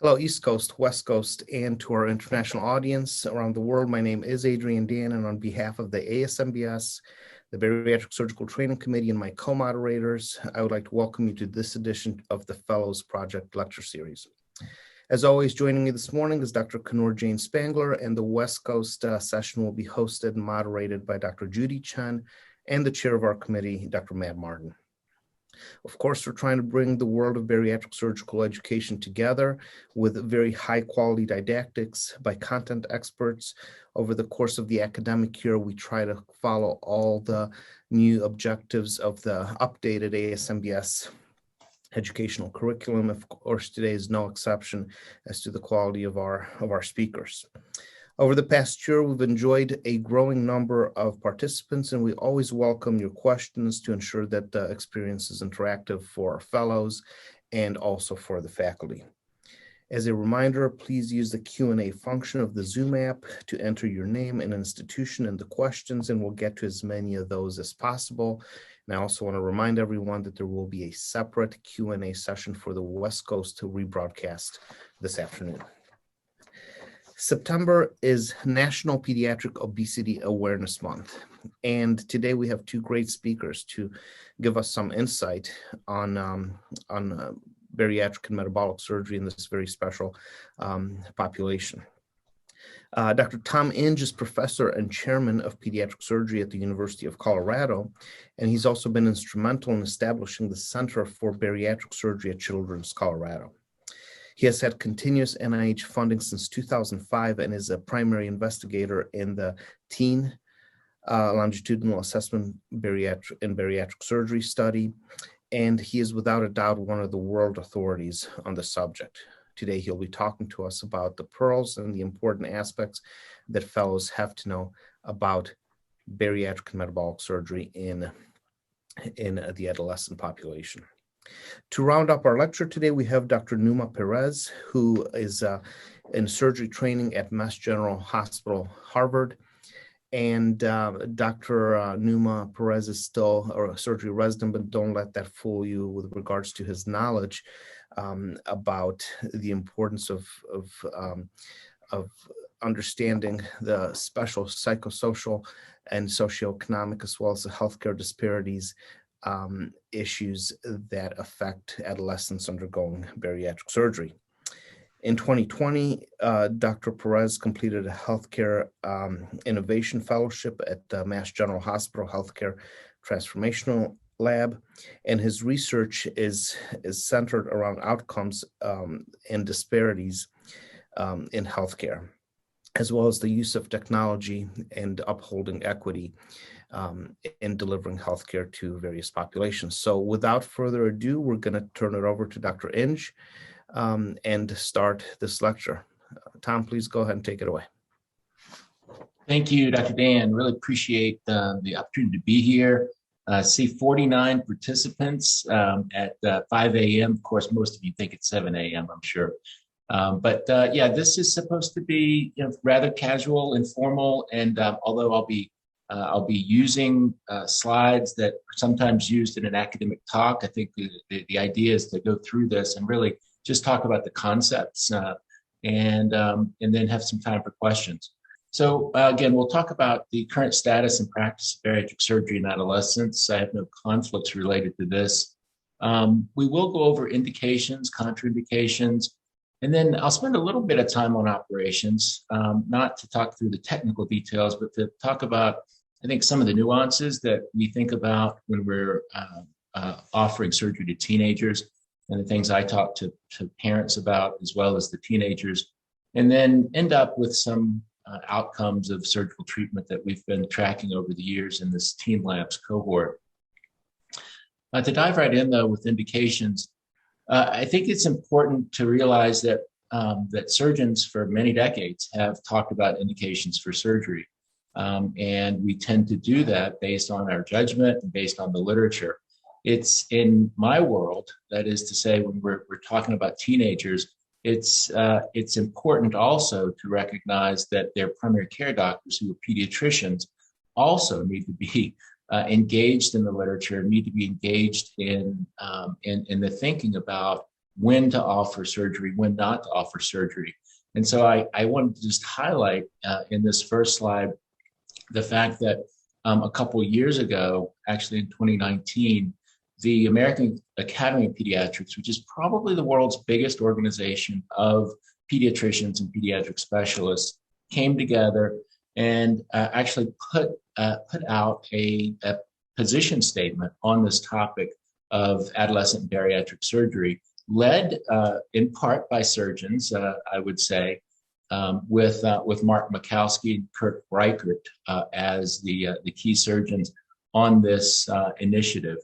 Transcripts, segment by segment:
Hello, East Coast, West Coast, and to our international audience around the world. My name is Adrian, and on behalf of the ASMBS, the Bariatric Surgical Training Committee, and my co-moderators, I would like to welcome you to this edition of the Fellows Project Lecture Series. As always, joining me this morning is Dr. Kunoor Jain-Spangler, and the West Coast session will be hosted and moderated by Dr. Judy Chen and the chair of our committee, Dr. Matt Martin. Of course, we're trying to bring the world of bariatric surgical education together with very high quality didactics by content experts. Over the course of the academic year, we try to follow all the new objectives of the updated ASMBS educational curriculum. Of course, today is no exception as to the quality of our speakers. Over the past year, we've enjoyed a growing number of participants, and we always welcome your questions to ensure that the experience is interactive for our fellows and also for the faculty. As a reminder, please use the Q&A function of the Zoom app to enter your name and institution in the questions, and we'll get to as many of those as possible. And I also want to remind everyone that there will be a separate Q&A session for the West Coast to rebroadcast this afternoon. September is National Pediatric Obesity Awareness Month, and today we have two great speakers to give us some insight on bariatric and metabolic surgery in this very special population. Dr. Tom Inge is professor and chairman of pediatric surgery at the University of Colorado, and he's also been instrumental in establishing the Center for Bariatric Surgery at Children's Colorado. He has had continuous NIH funding since 2005 and is a primary investigator in the teen longitudinal assessment bariatric surgery study, and he is without a doubt one of the world authorities on the subject. Today, he'll be talking to us about the pearls and the important aspects that fellows have to know about bariatric and metabolic surgery in the adolescent population. To round up our lecture today, we have Dr. Numa Perez, who is in surgery training at Mass General Hospital, Harvard. And Dr. Numa Perez is still a surgery resident, but don't let that fool you with regards to his knowledge about the importance of understanding the special psychosocial and socioeconomic as well as the healthcare disparities issues that affect adolescents undergoing bariatric surgery. In 2020, Dr. Perez completed a healthcare innovation fellowship at the Mass General Hospital Healthcare Transformational Lab, and his research is centered around outcomes and disparities in healthcare, as well as the use of technology and upholding equity in delivering healthcare to various populations. So without further ado, we're going to turn it over to Dr. Inge and start this lecture. Tom, please go ahead and take it away. Thank you, Dr. Dan. Really appreciate the opportunity to be here. See 49 participants at 5 a.m. Of course, most of you think it's 7 a.m., I'm sure. But yeah, this is supposed to be rather casual, informal, and although I'll be using slides that are sometimes used in an academic talk, I think the idea is to go through this and really just talk about the concepts and then have some time for questions. So again, we'll talk about the current status and practice of bariatric surgery in adolescents. I have no conflicts related to this. We will go over indications, contraindications, and then I'll spend a little bit of time on operations, not to talk through the technical details, but to talk about, I think, some of the nuances that we think about when we're offering surgery to teenagers and the things I talk to parents about, as well as the teenagers, and then end up with some outcomes of surgical treatment that we've been tracking over the years in this Teen Labs cohort. To dive right in, though, with indications, I think it's important to realize that that surgeons for many decades have talked about indications for surgery. And we tend to do that based on our judgment and based on the literature. It's in my world, that is to say, when we're talking about teenagers, it's important also to recognize that their primary care doctors, who are pediatricians, also need to be engaged in the literature, need to be engaged in the thinking about when to offer surgery, when not to offer surgery. And so I wanted to just highlight in this first slide the fact that a couple of years ago, actually in 2019, the American Academy of Pediatrics, which is probably the world's biggest organization of pediatricians and pediatric specialists, came together and actually put out a position statement on this topic of adolescent bariatric surgery, led in part by surgeons, I would say, with Mark Mikowski and Kurt Reichert as the key surgeons on this initiative.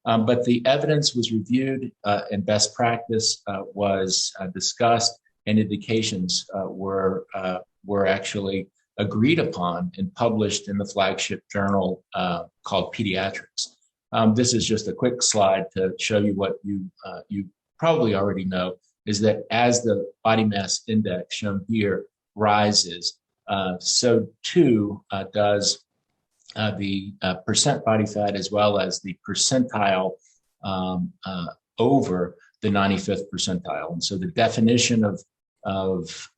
But the evidence was reviewed and best practice was discussed, and indications were actually agreed upon and published in the flagship journal called Pediatrics. This is just a quick slide to show you what you probably already know, is that as the body mass index shown here rises, so too does the percent body fat, as well as the percentile over the 95th percentile. And so the definition of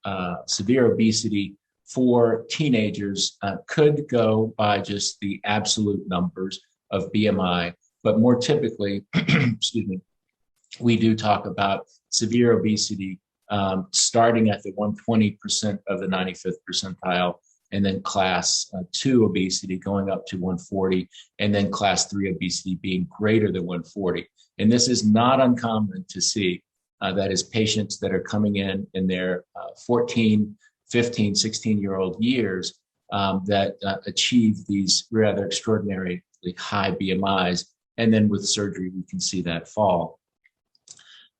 severe obesity for teenagers could go by just the absolute numbers of BMI, but more typically, excuse me, we do talk about severe obesity starting at the 120% of the 95th percentile, and then class 2 obesity going up to 140, and then class 3 obesity being greater than 140. And this is not uncommon to see. That is patients that are coming in their 14, 15, 16-year-old years that achieve these rather extraordinarily high BMIs. And then with surgery, we can see that fall.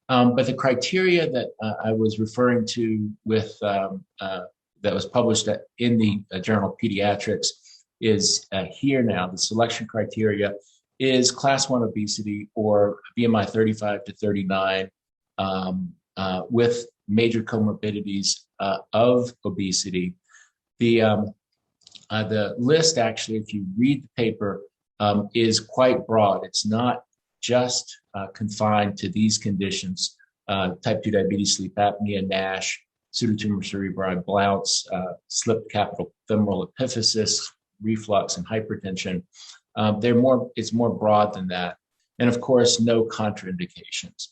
But the criteria that I was referring to with that was published in the journal Pediatrics is here now. The selection criteria is class 1 obesity or BMI 35 to 39 with major comorbidities of obesity. The list, actually, if you read the paper, is quite broad. It's not just confined to these conditions: type 2 diabetes, sleep apnea, NASH, pseudotumor cerebri, Blount's, slipped capital femoral epiphysis, reflux, and hypertension. It's more broad than that. And of course, no contraindications.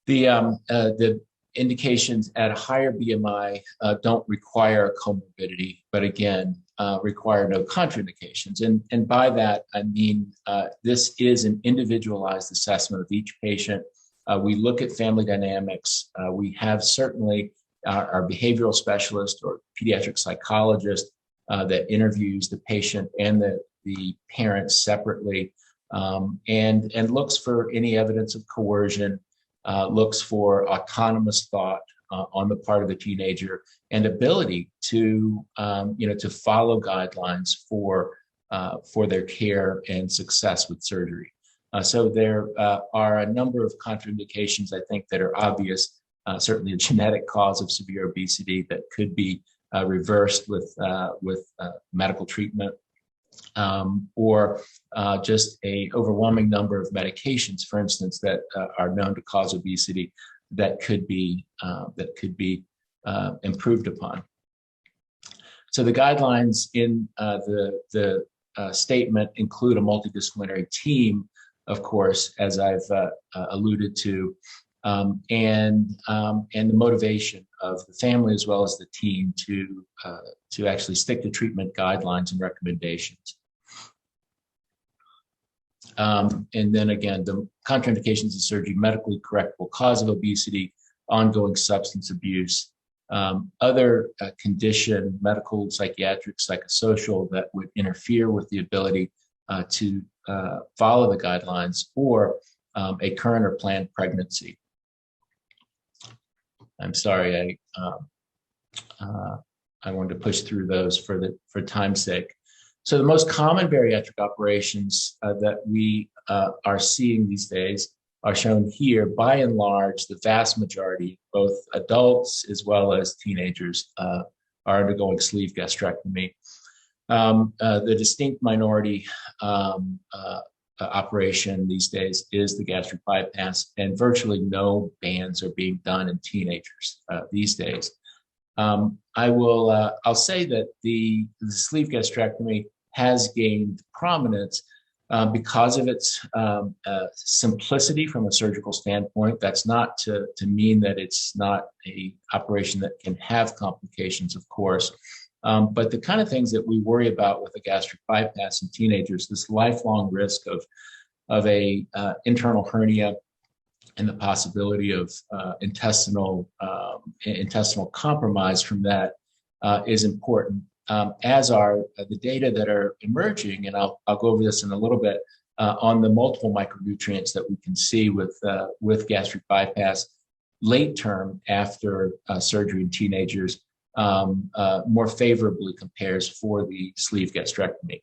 The indications at a higher BMI don't require a comorbidity, but again, require no contraindications. And by that, I mean, this is an individualized assessment of each patient. We look at family dynamics. We have certainly our behavioral specialist or pediatric psychologist that interviews the patient and the parents separately, and looks for any evidence of coercion, looks for autonomous thought on the part of the teenager, and ability to follow guidelines for their care and success with surgery. So there are a number of contraindications, I think, that are obvious. Certainly a genetic cause of severe obesity that could be reversed with medical treatment, or just a overwhelming number of medications, for instance, that are known to cause obesity that could be improved upon. So the guidelines in the statement include a multidisciplinary team, of course, as I've alluded to, and the motivation of the family as well as the team to actually stick to treatment guidelines and recommendations. And then again, the contraindications of surgery: medically correctable cause of obesity, ongoing substance abuse, other condition, medical, psychiatric, psychosocial, that would interfere with the ability to follow the guidelines, or a current or planned pregnancy. I'm sorry, I wanted to push through those for time's sake. So the most common bariatric operations that we are seeing these days are shown here. By and large, the vast majority, both adults as well as teenagers, are undergoing sleeve gastrectomy. The distinct minority operation these days is the gastric bypass, and virtually no bans are being done in teenagers these days. I'll say that the sleeve gastrectomy has gained prominence because of its simplicity from a surgical standpoint. That's not to mean that it's not an operation that can have complications, of course. But the kind of things that we worry about with a gastric bypass in teenagers, this lifelong risk of a internal hernia and the possibility of intestinal compromise from that is important, as are the data that are emerging, and I'll go over this in a little bit, on the multiple micronutrients that we can see with gastric bypass late term after surgery in teenagers more favorably compares for the sleeve gastrectomy.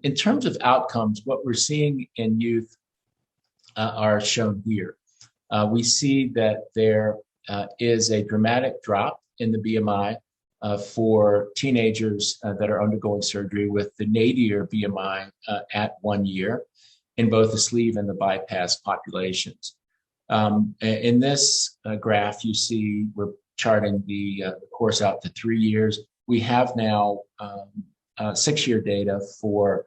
In terms of outcomes, what we're seeing in youth are shown here. We see that there is a dramatic drop in the BMI for teenagers that are undergoing surgery, with the nadir BMI at 1 year in both the sleeve and the bypass populations. In this graph, you see we're charting the course out to 3 years. We have now 6-year data for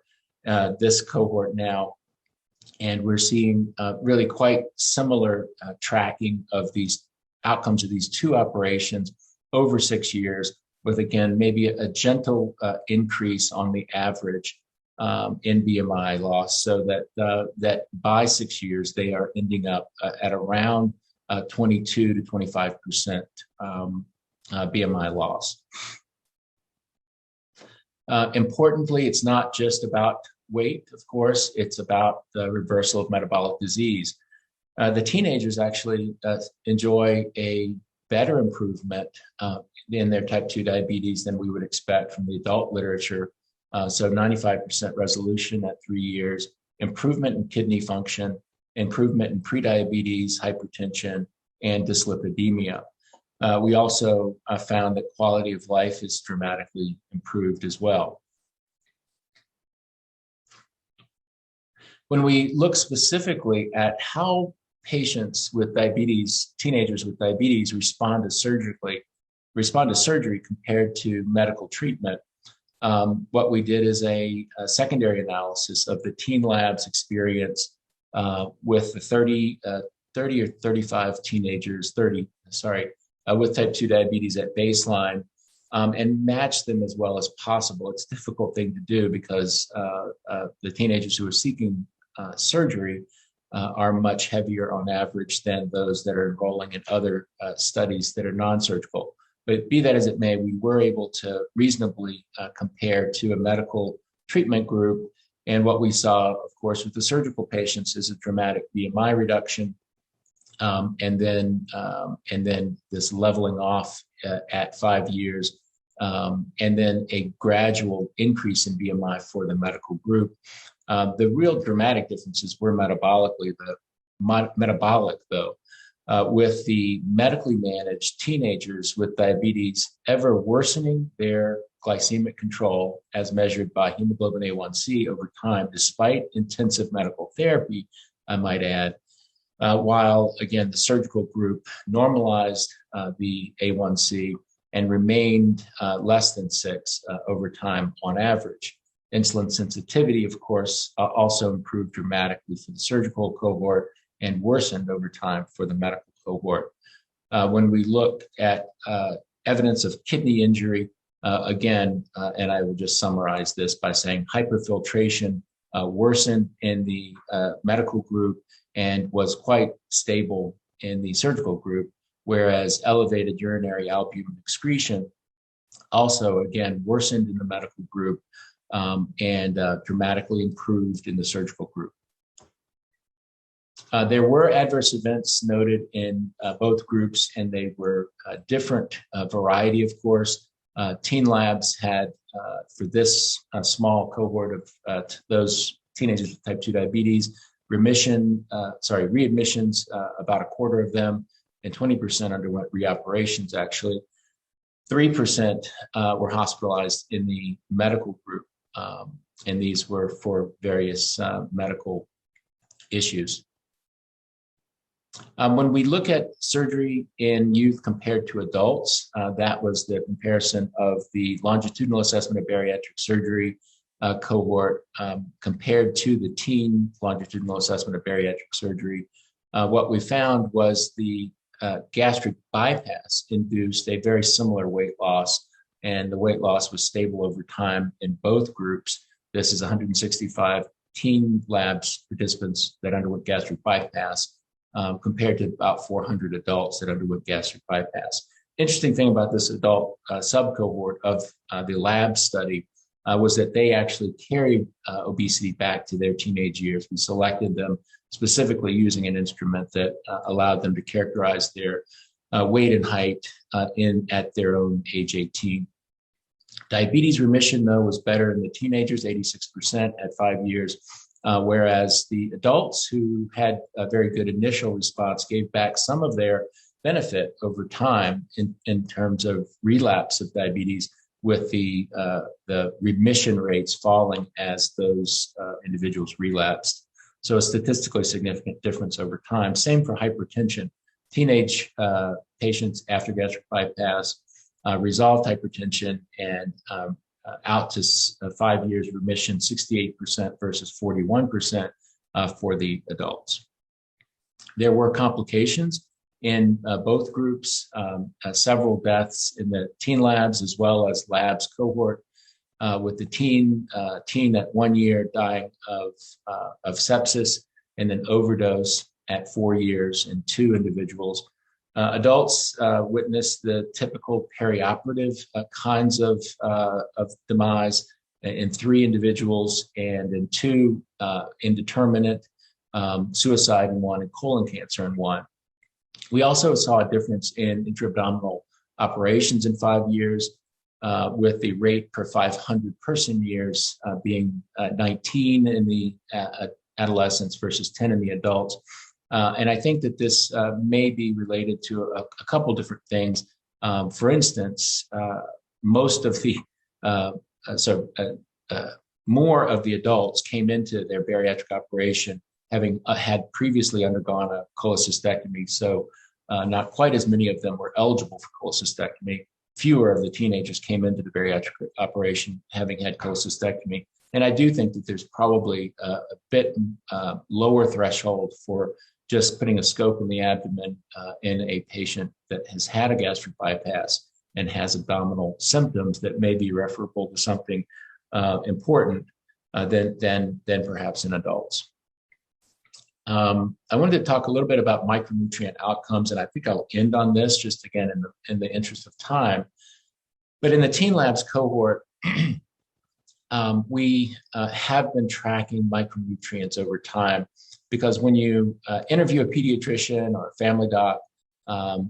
this cohort now, and we're seeing really quite similar tracking of these outcomes of these two operations over 6 years, with, again, maybe a gentle increase on the average in BMI loss, so that by 6 years they are ending up at around 22 to 25% BMI loss. Importantly, it's not just about weight, of course, it's about the reversal of metabolic disease. The teenagers actually enjoy a better improvement in their type 2 diabetes than we would expect from the adult literature. So 95% resolution at 3 years, improvement in kidney function, improvement in prediabetes, hypertension, and dyslipidemia. We also found that quality of life is dramatically improved as well. When we look specifically at how patients with diabetes, teenagers with diabetes, respond to surgery compared to medical treatment, what we did is a secondary analysis of the teen labs experience with the 30 or 35 teenagers, with type 2 diabetes at baseline, and match them as well as possible. It's a difficult thing to do because the teenagers who are seeking surgery are much heavier on average than those that are enrolling in other studies that are non-surgical. But be that as it may, we were able to reasonably compare to a medical treatment group. And what we saw, of course, with the surgical patients is a dramatic BMI reduction, and then this leveling off at 5 years, and then a gradual increase in BMI for the medical group. The real dramatic differences were metabolically, metabolic though, with the medically managed teenagers with diabetes ever worsening their glycemic control as measured by hemoglobin A1C over time, despite intensive medical therapy, I might add, while, again, the surgical group normalized the A1C and remained less than 6 over time on average. Insulin sensitivity, of course, also improved dramatically for the surgical cohort and worsened over time for the medical cohort. When we look at evidence of kidney injury, again, and I will just summarize this by saying hyperfiltration worsened in the medical group and was quite stable in the surgical group, whereas elevated urinary albumin excretion also, again, worsened in the medical group and dramatically improved in the surgical group. There were adverse events noted in both groups, and they were a different variety, of course. Teen labs had, for this small cohort of those teenagers with type 2 diabetes, readmissions, about a quarter of them, and 20% underwent reoperations, actually. 3% were hospitalized in the medical group. and these were for various medical issues. When we look at surgery in youth compared to adults, that was the comparison of the longitudinal assessment of bariatric surgery cohort compared to the teen longitudinal assessment of bariatric surgery. What we found was the gastric bypass induced a very similar weight loss, and the weight loss was stable over time in both groups. This is 165 teen labs participants that underwent gastric bypass compared to about 400 adults that underwent gastric bypass. Interesting thing about this adult subcohort of the lab study was that they actually carried obesity back to their teenage years. We selected them specifically using an instrument that allowed them to characterize their weight and height at their own age 18. Diabetes remission, though, was better in the teenagers, 86% at 5 years, whereas the adults who had a very good initial response gave back some of their benefit over time in terms of relapse of diabetes, with the remission rates falling as those individuals relapsed. So a statistically significant difference over time. Same for hypertension. Teenage patients after gastric bypass resolved hypertension and out to 5 years remission, 68% versus 41% for the adults. There were complications in both groups, several deaths in the teen labs as well as labs cohort, with the teen at 1 year dying of sepsis and then overdose at 4 years in 2 individuals. Adults witnessed the typical perioperative kinds of demise in 3 individuals, and in 2 indeterminate, suicide in 1, and colon cancer in 1. We also saw a difference in intra-abdominal operations in 5 years, with the rate per 500 person years being 19 in the adolescents versus 10 in the adults. And I think that this may be related to a couple different things. For instance, most of the, more of the adults came into their bariatric operation having had previously undergone a cholecystectomy. So not quite as many of them were eligible for cholecystectomy. Fewer of the teenagers came into the bariatric operation having had cholecystectomy. And I do think that there's probably a bit lower threshold for just putting a scope in the abdomen in a patient that has had a gastric bypass and has abdominal symptoms that may be referable to something important than perhaps in adults. I wanted to talk a little bit about micronutrient outcomes, and I think I'll end on this just again in the interest of time. But in the teen labs cohort, we have been tracking micronutrients over time, because when you interview a pediatrician or a family doc,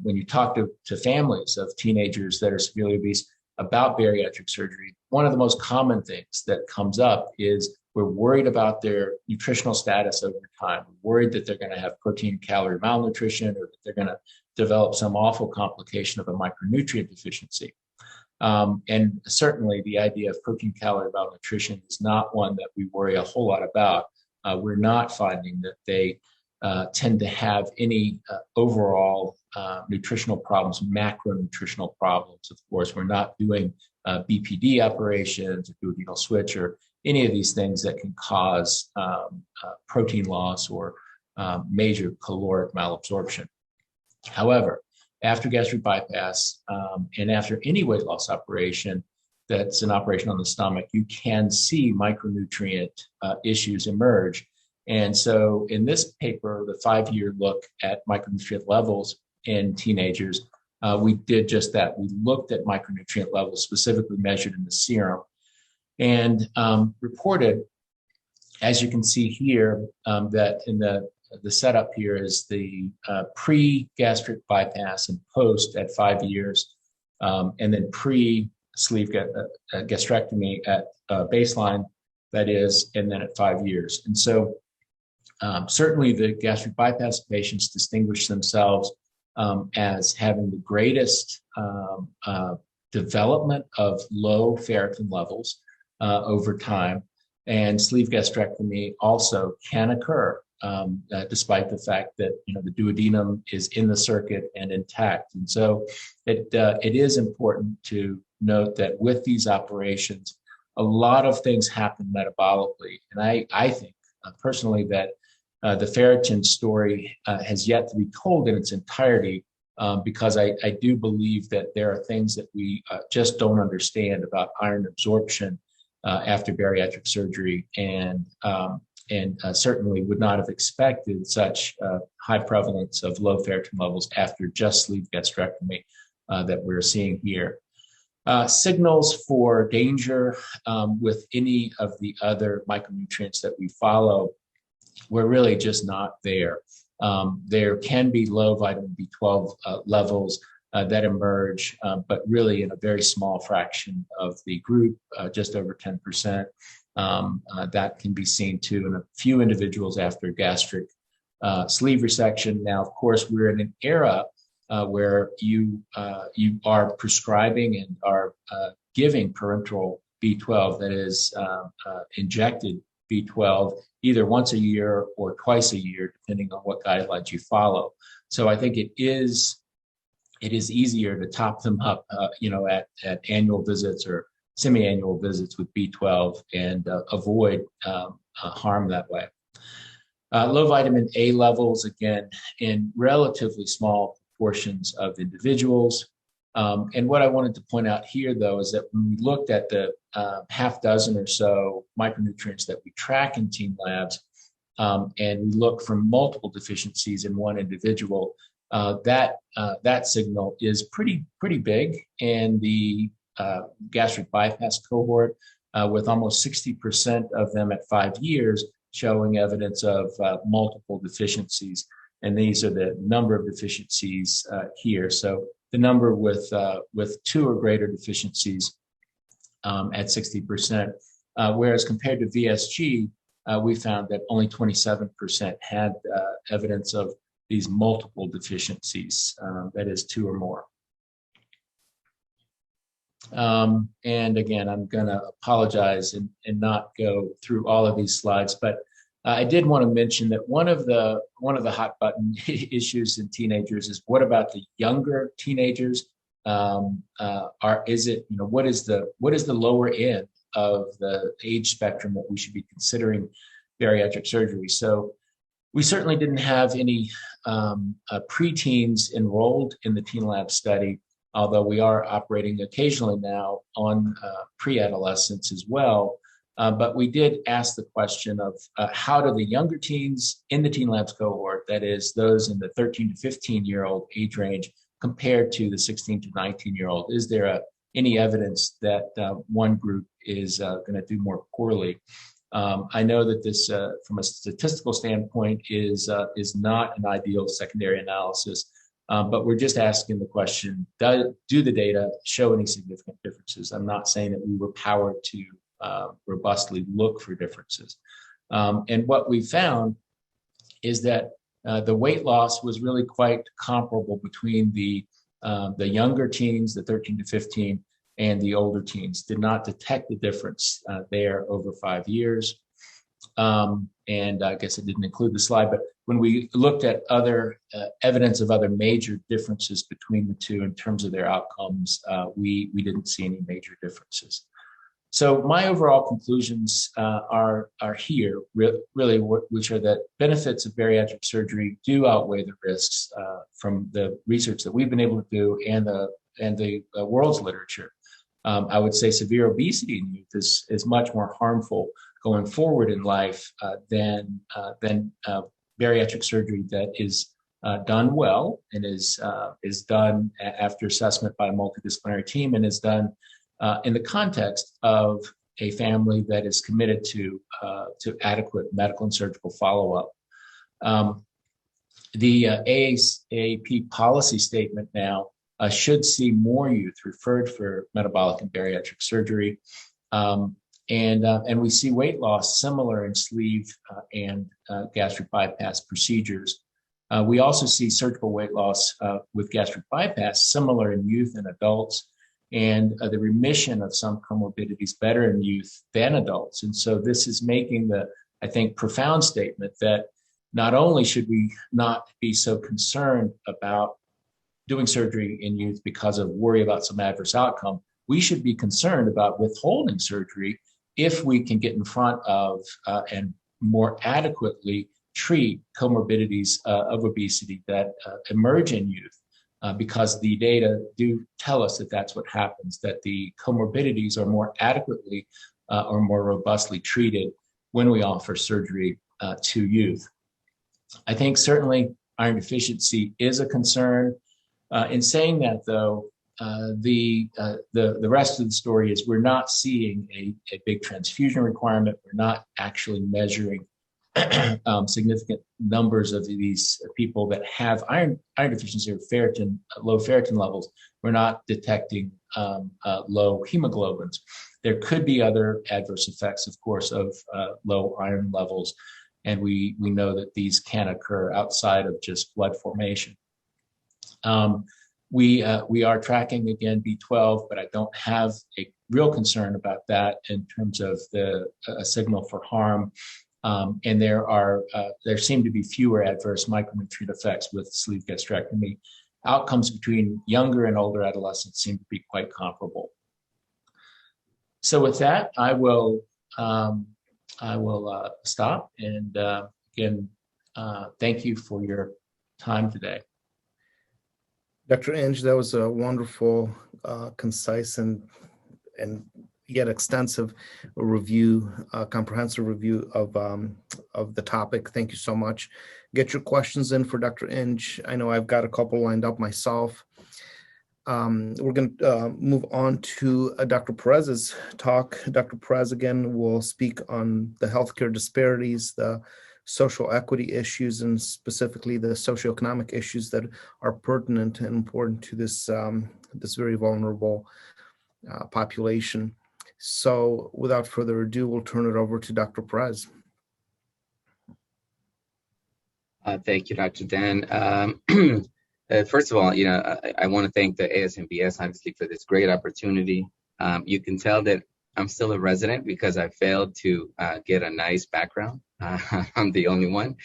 when you talk to families of teenagers that are severely obese about bariatric surgery, one of the most common things that comes up is we're worried about their nutritional status over time. We're worried that they're going to have protein calorie malnutrition, or that they're going to develop some awful complication of a micronutrient deficiency. And certainly the idea of protein calorie malnutrition is not one that we worry a whole lot about. We're not finding that they tend to have any overall nutritional problems, macronutritional problems. Of course, we're not doing BPD operations or duodenal switch or any of these things that can cause protein loss or major caloric malabsorption. However, after gastric bypass and after any weight loss operation that's an operation on the stomach, you can see micronutrient issues emerge. And so in this paper, the 5-year look at micronutrient levels in teenagers, we did just that. We looked at micronutrient levels specifically measured in the serum, and reported, as you can see here, that in the setup here is the pre-gastric bypass and post at 5 years, and then pre-sleeve gastrectomy at baseline, that is, and then at 5 years. And so certainly the gastric bypass patients distinguish themselves as having the greatest development of low ferritin levels. over time. And sleeve gastrectomy also can occur despite the fact that the duodenum is in the circuit and intact. And so it is important to note that with these operations, a lot of things happen metabolically. And I think personally that the ferritin story has yet to be told in its entirety, because I do believe that there are things that we just don't understand about iron absorption after bariatric surgery, and certainly would not have expected such high prevalence of low ferritin levels after just sleeve gastrectomy that we're seeing here. Signals for danger with any of the other micronutrients that we follow were really just not there. There can be low vitamin B12 levels that emerge, but really in a very small fraction of the group, just over 10%. That can be seen too in a few individuals after gastric sleeve resection. Now, of course, we're in an era where you are prescribing and are giving parenteral B12, that is injected B12, either once a year or twice a year, depending on what guidelines you follow. So I think it is easier to top them up, at annual visits or semi-annual visits with B12 and avoid harm that way. Low vitamin A levels, again, in relatively small portions of individuals. And what I wanted to point out here, though, is that when we looked at the half dozen or so micronutrients that we track in team labs, and we look for multiple deficiencies in one individual, that signal is pretty big. And the gastric bypass cohort, with almost 60% of them at 5 years showing evidence of multiple deficiencies. And these are the number of deficiencies here. So the number with 2 or greater deficiencies at 60%, whereas compared to VSG, we found that only 27% had evidence of these multiple deficiencies, that is 2 or more. And again, I'm going to apologize and not go through all of these slides, but I did want to mention that one of the hot button issues in teenagers is, what about the younger teenagers? What is the lower end of the age spectrum that we should be considering bariatric surgery? So we certainly didn't have any preteens enrolled in the Teen Lab study, although we are operating occasionally now on pre-adolescents as well. But we did ask the question of how do the younger teens in the Teen Labs cohort, that is those in the 13 to 15-year-old age range, compared to the 16 to 19-year-old? Is there any evidence that one group is going to do more poorly? I know that this, from a statistical standpoint, is not an ideal secondary analysis, but we're just asking the question, do the data show any significant differences? I'm not saying that we were powered to robustly look for differences. And what we found is that the weight loss was really quite comparable between the younger teens, the 13 to 15, and the older teens. Did not detect the difference there over 5 years. And I guess it didn't include the slide, but when we looked at other evidence of other major differences between the two in terms of their outcomes, we didn't see any major differences. So my overall conclusions are here, really, which are that benefits of bariatric surgery do outweigh the risks from the research that we've been able to do and the world's literature. I would say severe obesity in youth is much more harmful going forward in life than bariatric surgery that is done well and is done after assessment by a multidisciplinary team and is done in the context of a family that is committed to adequate medical and surgical follow-up. The ASAP policy statement now should see more youth referred for metabolic and bariatric surgery. And we see weight loss similar in sleeve and gastric bypass procedures. We also see surgical weight loss with gastric bypass similar in youth and adults. and the remission of some comorbidities better in youth than adults. And so this is making the, I think, profound statement that not only should we not be so concerned about doing surgery in youth because of worry about some adverse outcome, we should be concerned about withholding surgery if we can get in front of and more adequately treat comorbidities of obesity that emerge in youth, because the data do tell us that that's what happens, that the comorbidities are more adequately or more robustly treated when we offer surgery to youth. I think certainly iron deficiency is a concern. In saying that, though, the rest of the story is we're not seeing a big transfusion requirement. We're not actually measuring significant numbers of these people that have iron deficiency or ferritin, low ferritin levels. We're not detecting low hemoglobins. There could be other adverse effects, of course, of low iron levels, and we know that these can occur outside of just blood formation. We are tracking again B12, but I don't have a real concern about that in terms of the signal for harm. And there seem to be fewer adverse micronutrient effects with sleeve gastrectomy. Outcomes between younger and older adolescents seem to be quite comparable. So with that, I will stop, and again, thank you for your time today. Dr. Inge, that was a wonderful, concise, and yet extensive review, comprehensive review of the topic. Thank you so much. Get your questions in for Dr. Inge. I know I've got a couple lined up myself. We're going to move on to Dr. Perez's talk. Dr. Perez, again, will speak on the healthcare disparities, the social equity issues, and specifically the socioeconomic issues that are pertinent and important to this, this very vulnerable population. So without further ado, we'll turn it over to Dr. Perez. Thank you, Dr. Dan. First of all, I want to thank the ASMBS, obviously, for this great opportunity. You can tell that I'm still a resident because I failed to get a nice background. I'm the only one.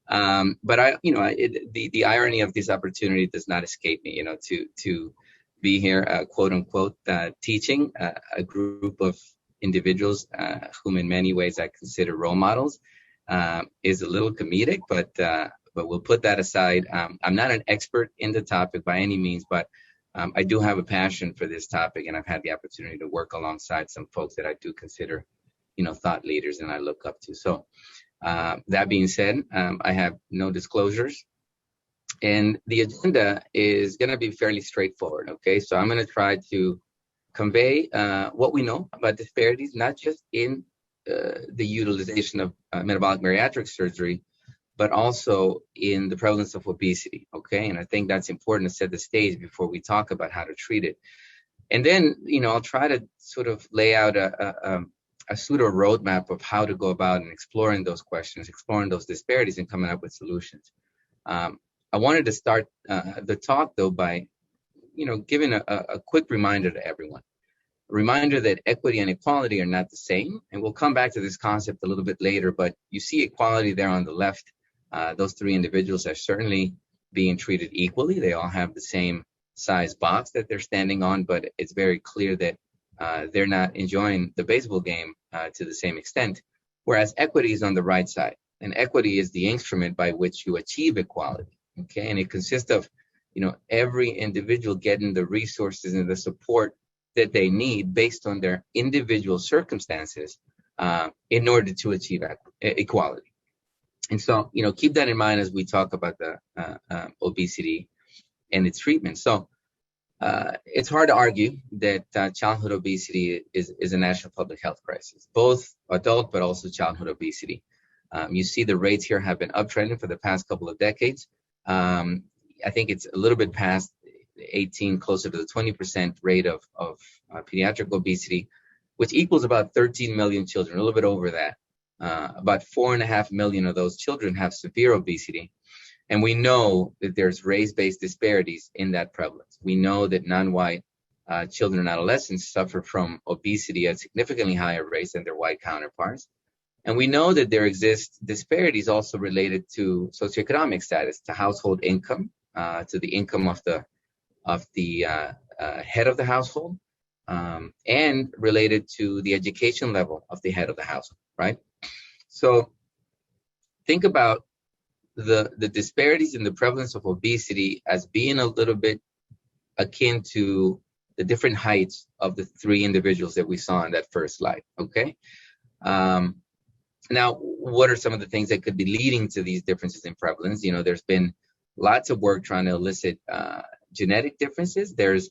But the irony of this opportunity does not escape me, to be here, quote unquote, teaching a group of individuals whom in many ways I consider role models is a little comedic, but we'll put that aside. I'm not an expert in the topic by any means, but I do have a passion for this topic, and I've had the opportunity to work alongside some folks that I do consider, thought leaders and I look up to. So that being said, I have no disclosures. And the agenda is going to be fairly straightforward, okay? So I'm going to try to convey what we know about disparities, not just in the utilization of metabolic bariatric surgery, but also in the prevalence of obesity, okay? And I think that's important to set the stage before we talk about how to treat it. And then, I'll try to sort of lay out a pseudo roadmap of how to go about and exploring those questions, exploring those disparities, and coming up with solutions. I wanted to start the talk, though, by, giving a quick reminder to everyone. A reminder that equity and equality are not the same. And we'll come back to this concept a little bit later, but you see equality there on the left. Those three individuals are certainly being treated equally. They all have the same size box that they're standing on, but it's very clear that they're not enjoying the baseball game to the same extent. Whereas equity is on the right side. And equity is the instrument by which you achieve equality. Okay, and it consists of, every individual getting the resources and the support that they need based on their individual circumstances in order to achieve equality. And so, keep that in mind as we talk about the obesity and its treatment. So it's hard to argue that childhood obesity is a national public health crisis, both adult but also childhood obesity. You see the rates here have been uptrending for the past couple of decades. I think it's a little bit past 18, closer to the 20% rate of pediatric obesity, which equals about 13 million children, a little bit over that. About 4.5 million of those children have severe obesity. And we know that there's race-based disparities in that prevalence. We know that non-white children and adolescents suffer from obesity at significantly higher rates than their white counterparts. And we know that there exist disparities also related to socioeconomic status, to household income, to the income of the head of the household, and related to the education level of the head of the household, right? So think about the disparities in the prevalence of obesity as being a little bit akin to the different heights of the three individuals that we saw in that first slide, okay? Now, what are some of the things that could be leading to these differences in prevalence? You know, there's been lots of work trying to elicit genetic differences. There's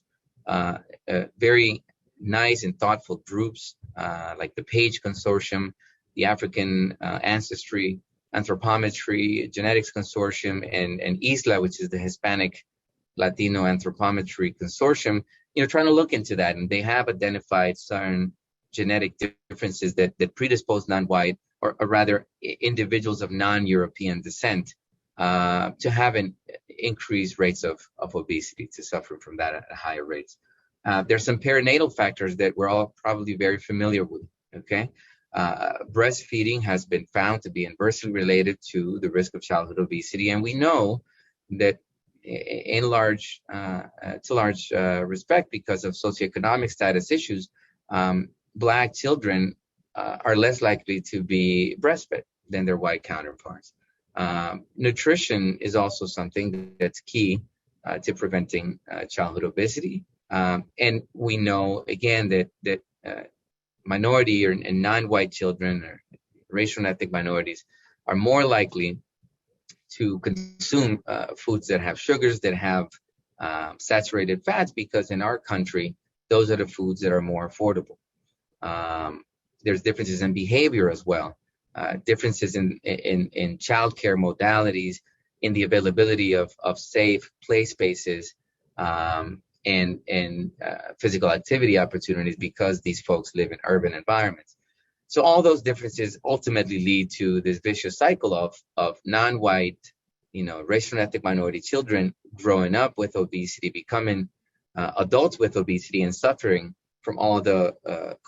very nice and thoughtful groups like the PAGE Consortium, the African Ancestry Anthropometry Genetics Consortium, and ISLA, which is the Hispanic Latino Anthropometry Consortium, you know, trying to look into that. And they have identified certain genetic differences that predispose non-white, or rather individuals of non-European descent, to have an increased rates of obesity, to suffer from that at higher rates. There's some perinatal factors that we're all probably very familiar with, okay? Breastfeeding has been found to be inversely related to the risk of childhood obesity, and we know that in large respect, because of socioeconomic status issues, Black children are less likely to be breastfed than their white counterparts. Nutrition is also something that's key to preventing childhood obesity, and we know again that minority and non-white children or racial and ethnic minorities are more likely to consume foods that have sugars, that have saturated fats, because in our country, those are the foods that are more affordable. There's differences in behavior as well, differences in childcare modalities, in the availability of safe play spaces, and physical activity opportunities, because these folks live in urban environments. So all those differences ultimately lead to this vicious cycle of non-white, you know, racial and ethnic minority children growing up with obesity, becoming adults with obesity, and suffering from all the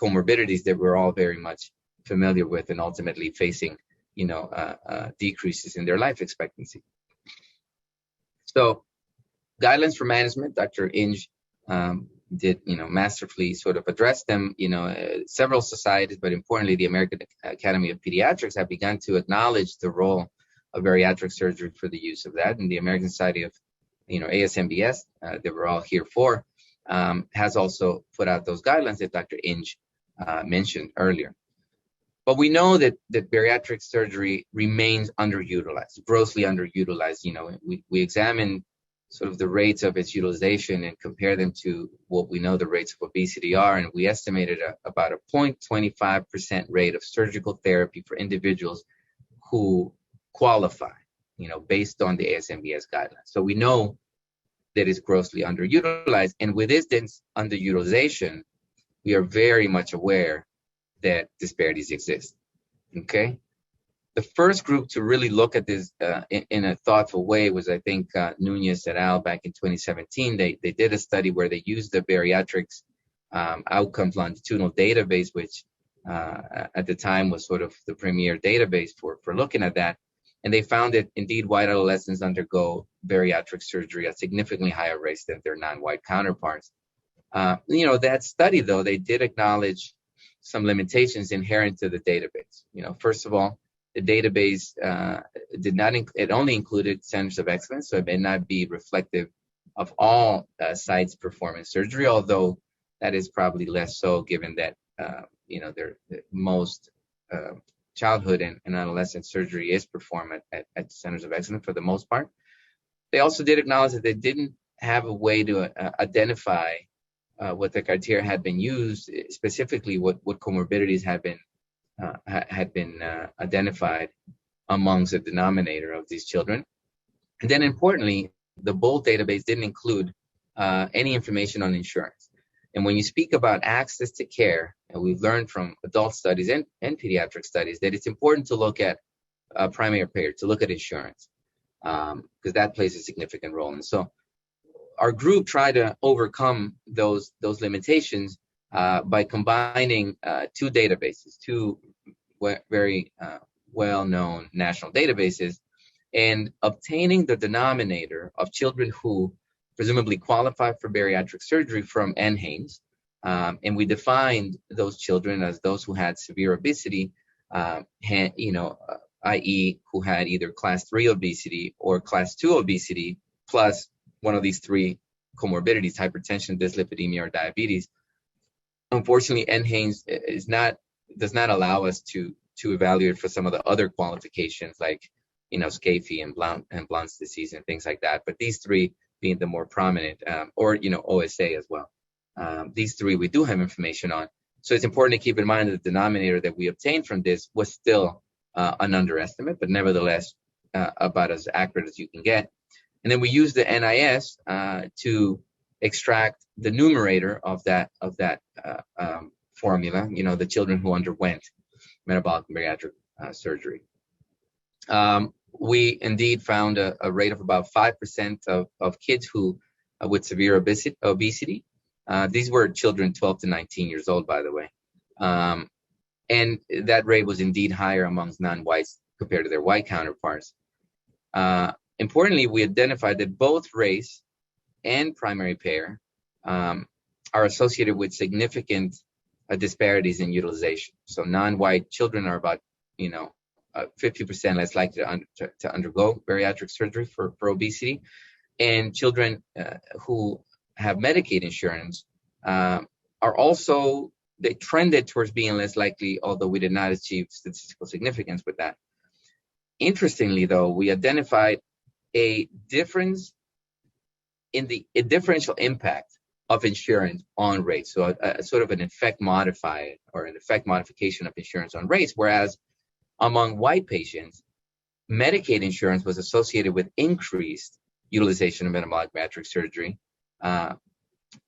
comorbidities that we're all very much familiar with, and ultimately facing, you know, decreases in their life expectancy. So guidelines for management, Dr. Inge did, you know, masterfully sort of address them. You know, several societies, but importantly, the American Academy of Pediatrics, have begun to acknowledge the role of bariatric surgery for the use of that. And the American Society of, you know, ASMBS, that we're all here for, has also put out those guidelines that Dr. Inge mentioned earlier. But we know that bariatric surgery remains underutilized, grossly underutilized. You know, we examine sort of the rates of its utilization and compare them to what we know the rates of obesity are, and we estimated about a 0.25% rate of surgical therapy for individuals who qualify, you know, based on the ASMBS guidelines. So we know that it's grossly underutilized, and with this underutilization, we are very much aware that disparities exist, okay? The first group to really look at this in a thoughtful way was, I think, Nunez et al. Back in 2017. They did a study where they used the bariatrics outcomes longitudinal database, which at the time was sort of the premier database for looking at that. And they found that indeed white adolescents undergo bariatric surgery at significantly higher rates than their non-white counterparts. You know, that study, though, they did acknowledge some limitations inherent to the database. You know, first of all, the database it only included centers of excellence, so it may not be reflective of all sites performing surgery, although that is probably less so given that, you know, most childhood and adolescent surgery is performed at centers of excellence for the most part. They also did acknowledge that they didn't have a way to identify what the criteria had been used, specifically what comorbidities had been identified amongst the denominator of these children. And then importantly, the BOLD database didn't include any information on insurance. And when you speak about access to care, and we've learned from adult studies and pediatric studies that it's important to look at primary payer, to look at insurance, because that plays a significant role. And so our group tried to overcome those limitations by combining two databases, two very well-known national databases, and obtaining the denominator of children who presumably qualify for bariatric surgery from NHANES. And we defined those children as those who had severe obesity, i.e. who had either class 3 obesity or class 2 obesity, plus one of these three comorbidities, hypertension, dyslipidemia, or diabetes. Unfortunately, NHANES does not allow us to evaluate for some of the other qualifications like, SCAFE and Blount's disease and things like that. But these three being the more prominent, or, OSA as well. These three we do have information on. So it's important to keep in mind that the denominator that we obtained from this was still an underestimate, but nevertheless about as accurate as you can get. And then we use the NIS to extract the numerator of that formula, the children who underwent metabolic and bariatric surgery. We indeed found a rate of about 5% of kids who with severe obesity. These were children 12 to 19 years old, by the way. And that rate was indeed higher amongst non-whites compared to their white counterparts. Importantly, we identified that both race and primary payer are associated with significant disparities in utilization. So non-white children are about, 50% less likely to undergo bariatric surgery for obesity. And children who have Medicaid insurance are also, they trended towards being less likely, although we did not achieve statistical significance with that. Interestingly, though, we identified a difference in the differential impact of insurance on race. So a sort of an effect modifier or an effect modification of insurance on race, whereas among white patients, Medicaid insurance was associated with increased utilization of metabolic bariatric surgery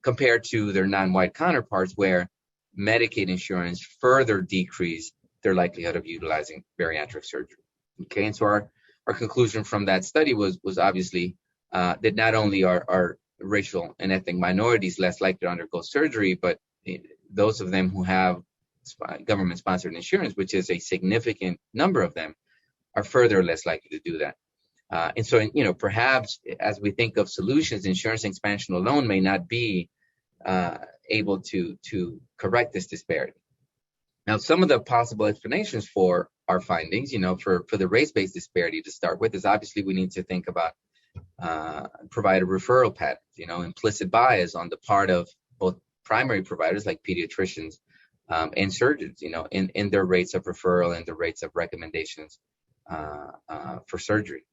compared to their non-white counterparts, where Medicaid insurance further decreased their likelihood of utilizing bariatric surgery. Okay, and so our conclusion from that study was obviously that not only are racial and ethnic minorities less likely to undergo surgery, but those of them who have government-sponsored insurance, which is a significant number of them, are further less likely to do that. And so, perhaps as we think of solutions, insurance expansion alone may not be able to correct this disparity. Now, some of the possible explanations for our findings, for the race-based disparity to start with, is obviously we need to think about provider referral patterns, implicit bias on the part of both primary providers like pediatricians and surgeons, in their rates of referral and the rates of recommendations for surgery.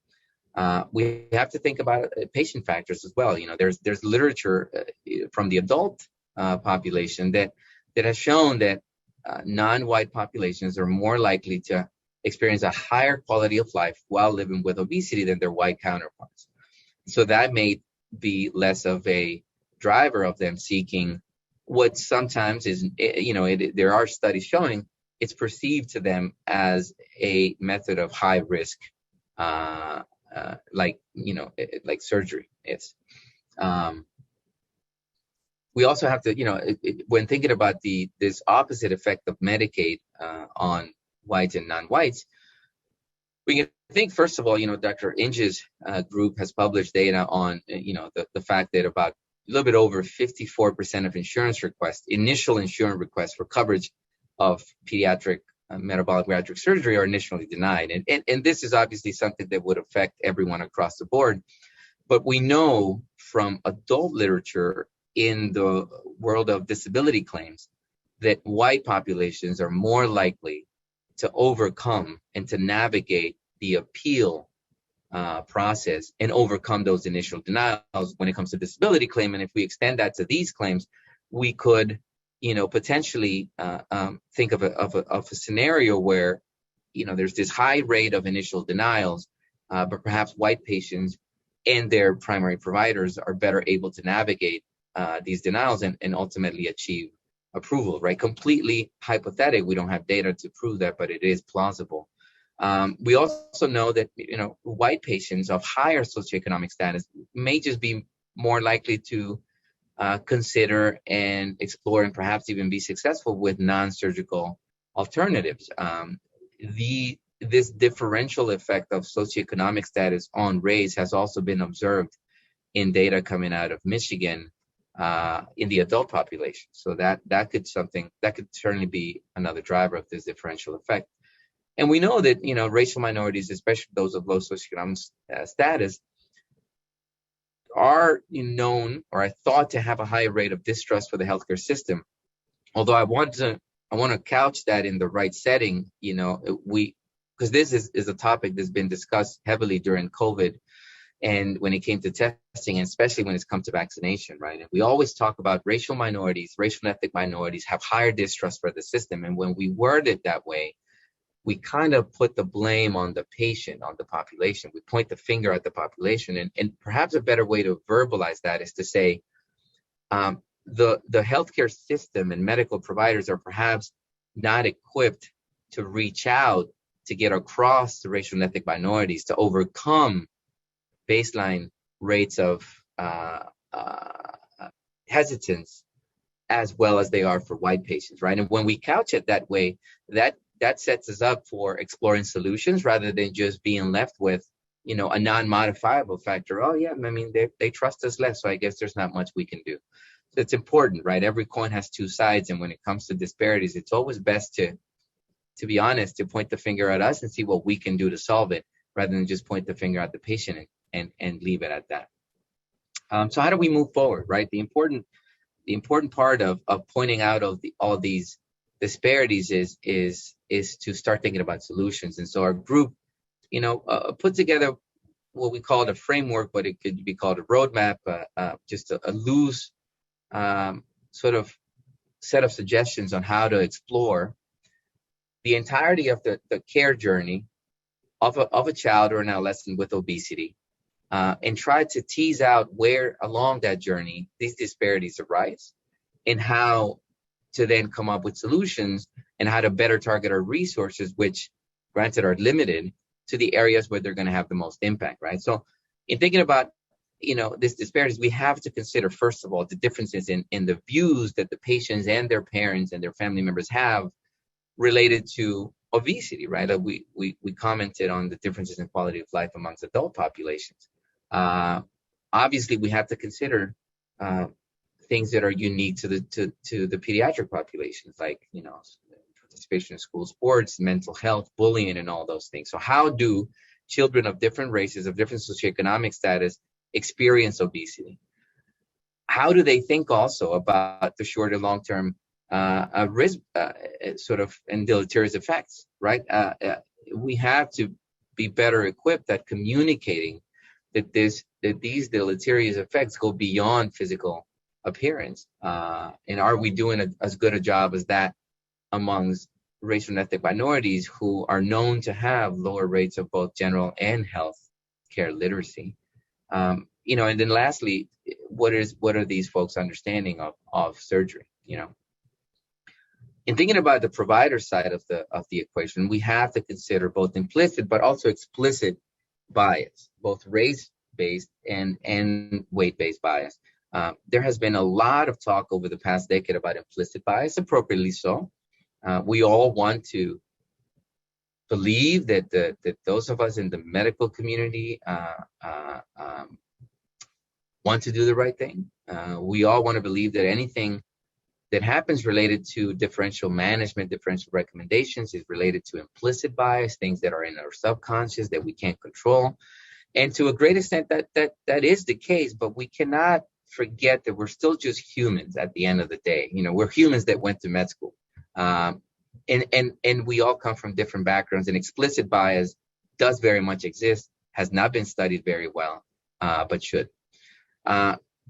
We have to think about patient factors as well. There's literature from the adult population that has shown that non-white populations are more likely to experience a higher quality of life while living with obesity than their white counterparts. So that may be less of a driver of them seeking what sometimes is, there are studies showing it's perceived to them as a method of high risk, like surgery is. We also have to, when thinking about this opposite effect of Medicaid on whites and non-whites, we can think, first of all, Dr. Inge's group has published data on, the fact that about a little bit over 54% of insurance requests, initial insurance requests for coverage of pediatric metabolic bariatric surgery are initially denied. And this is obviously something that would affect everyone across the board. But we know from adult literature in the world of disability claims that white populations are more likely to overcome and to navigate the appeal process and overcome those initial denials when it comes to disability claim. And if we extend that to these claims, we could, potentially think of a scenario where, there's this high rate of initial denials, but perhaps white patients and their primary providers are better able to navigate these denials and ultimately achieve approval, right? Completely hypothetical. We don't have data to prove that, but it is plausible. We also know that, white patients of higher socioeconomic status may just be more likely to consider and explore and perhaps even be successful with non-surgical alternatives. This differential effect of socioeconomic status on race has also been observed in data coming out of Michigan in the adult population. So that could certainly be another driver of this differential effect. And we know that, you know, racial minorities, especially those of low socioeconomic status, are known or are thought to have a higher rate of distrust for the healthcare system. Although I want to couch that in the right setting, you know, because this is a topic that's been discussed heavily during COVID and when it came to testing, and especially when it's come to vaccination, right? And we always talk about racial minorities, racial and ethnic minorities have higher distrust for the system. And when we word it that way, we kind of put the blame on the patient, on the population. We point the finger at the population. And perhaps a better way to verbalize that is to say, the healthcare system and medical providers are perhaps not equipped to reach out to get across to racial and ethnic minorities to overcome baseline rates of hesitance as well as they are for white patients, right? And when we couch it that way, that sets us up for exploring solutions rather than just being left with, you know, a non-modifiable factor. Oh yeah, I mean, they trust us less, so I guess there's not much we can do. So it's important, right? Every coin has two sides, and when it comes to disparities, it's always best to be honest, to point the finger at us and see what we can do to solve it, rather than just point the finger at the patient and leave it at that. So how do we move forward, right? The important part of pointing out all these disparities is to start thinking about solutions. And so our group, you know, put together what we call a framework, but it could be called a roadmap, just a loose sort of set of suggestions on how to explore the entirety of the care journey of a child or an adolescent with obesity, and try to tease out where along that journey these disparities arise and how to then come up with solutions and how to better target our resources, which granted are limited, to the areas where they're going to have the most impact, right? So in thinking about, you know, this disparities, we have to consider, first of all, the differences in the views that the patients and their parents and their family members have related to obesity, right? We commented on the differences in quality of life amongst adult populations. Obviously, we have to consider things that are unique to the pediatric populations, like, you know, participation in school sports, mental health, bullying, and all those things. So how do children of different races, of different socioeconomic status, experience obesity? How do they think also about the short and long-term risk sort of and deleterious effects, right? We have to be better equipped at communicating that these deleterious effects go beyond physical appearance. And are we doing as good a job as that amongst racial and ethnic minorities who are known to have lower rates of both general and health care literacy? You know, and then lastly, what are these folks' understanding of surgery? You know, in thinking about the provider side of the equation, we have to consider both implicit but also explicit bias, both race-based and weight-based bias. There has been a lot of talk over the past decade about implicit bias, appropriately so. We all want to believe that those of us in the medical community want to do the right thing. We all want to believe that anything that happens related to differential management, differential recommendations is related to implicit bias, things that are in our subconscious that we can't control. And to a great extent, that is the case, but we cannot forget that we're still just humans at the end of the day. You know, we're humans that went to med school. And we all come from different backgrounds, and explicit bias does very much exist, has not been studied very well, but should.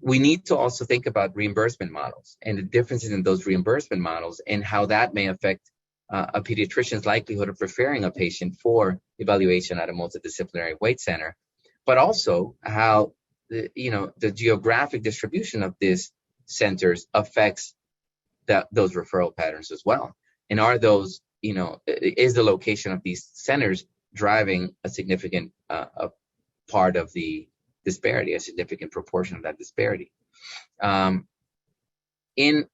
We need to also think about reimbursement models and the differences in those reimbursement models and how that may affect a pediatrician's likelihood of referring a patient for evaluation at a multidisciplinary weight center, but also how the geographic distribution of these centers affects those referral patterns as well. And are those, is the location of these centers driving a significant part of the disparity, a significant proportion of that disparity. In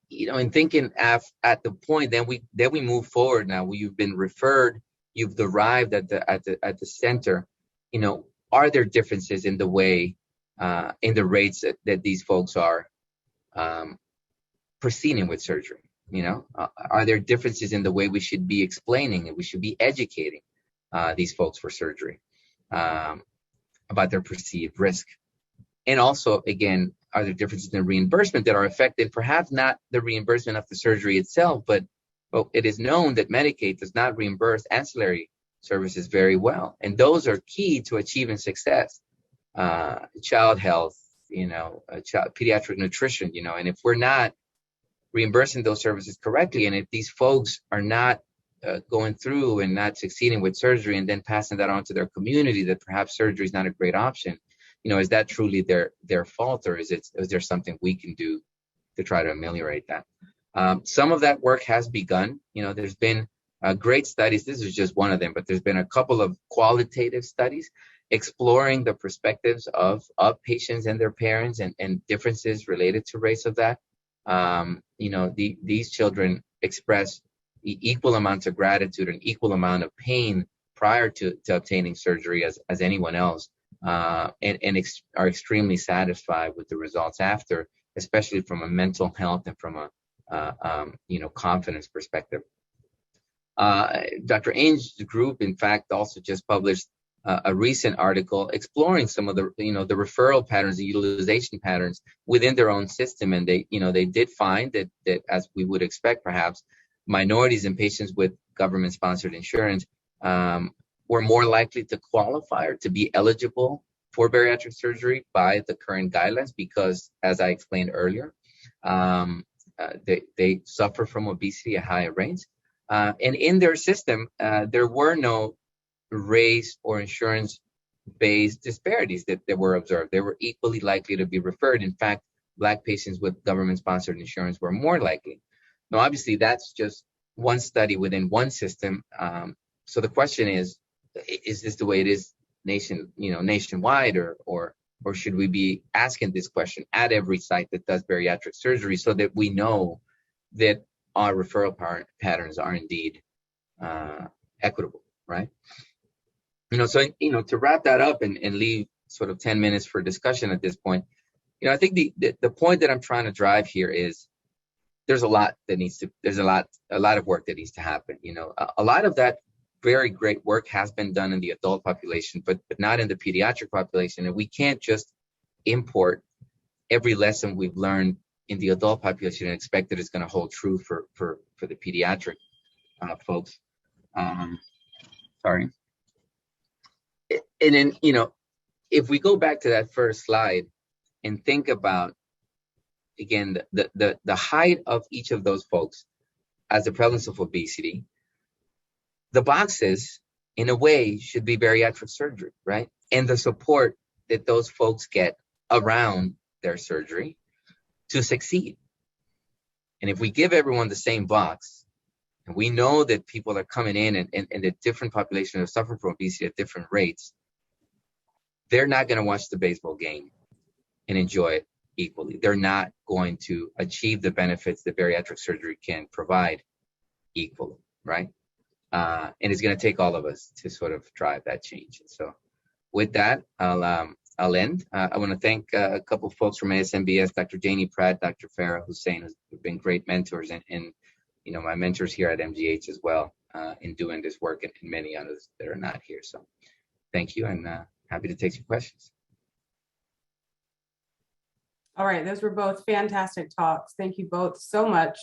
thinking at the point, then we move forward. Now you've been referred, you've arrived at the center. Are there differences in the way, in the rates that these folks are proceeding with surgery? Are there differences in the way we should be explaining and we should be educating these folks for surgery about their perceived risk? And also, again, are there differences in reimbursement that are affected? Perhaps not the reimbursement of the surgery itself, but it is known that Medicaid does not reimburse ancillary services very well. And those are key to achieving success. Child health, pediatric nutrition, and if we're not reimbursing those services correctly, and if these folks are not going through and not succeeding with surgery and then passing that on to their community, that perhaps surgery is not a great option, is that truly their fault, or is there something we can do to try to ameliorate that? Some of that work has begun. There's been great studies. This is just one of them, but there's been a couple of qualitative studies exploring the perspectives of patients and their parents and differences related to race of that. These children express equal amounts of gratitude and equal amount of pain prior to obtaining surgery as anyone else, and are extremely satisfied with the results after, especially from a mental health and from a confidence perspective. Dr. Inge's group, in fact, also just published a recent article exploring some of the the referral patterns, the utilization patterns within their own system, and they did find that as we would expect, perhaps minorities and patients with government-sponsored insurance were more likely to qualify or to be eligible for bariatric surgery by the current guidelines because, as I explained earlier, they suffer from obesity at higher rates, and in their system there were no race or insurance-based disparities that were observed. They were equally likely to be referred. In fact, Black patients with government-sponsored insurance were more likely. Now, obviously, that's just one study within one system. So the question is this the way it is nationwide, or should we be asking this question at every site that does bariatric surgery so that we know that our referral patterns are indeed equitable, right? So to wrap that up and leave sort of 10 minutes for discussion at this point, I think the point that I'm trying to drive here is there's a lot of work that needs to happen. A lot of that very great work has been done in the adult population, but not in the pediatric population. And we can't just import every lesson we've learned in the adult population and expect that it's going to hold true for the pediatric folks. Sorry. And then, if we go back to that first slide and think about, again, the height of each of those folks as the prevalence of obesity, the boxes, in a way, should be bariatric surgery, right? And the support that those folks get around their surgery to succeed. And if we give everyone the same box, and we know that people are coming in and the different populations are suffering from obesity at different rates, they're not going to watch the baseball game and enjoy it equally. They're not going to achieve the benefits that bariatric surgery can provide equally, right? And it's going to take all of us to sort of drive that change. And so with that, I'll end. I want to thank a couple of folks from ASMBS, Dr. Janie Pratt, Dr. Farah Hussein, who've been great mentors, and my mentors here at MGH as well in doing this work, and many others that are not here. So thank you, and happy to take some questions. All right, those were both fantastic talks. Thank you both so much.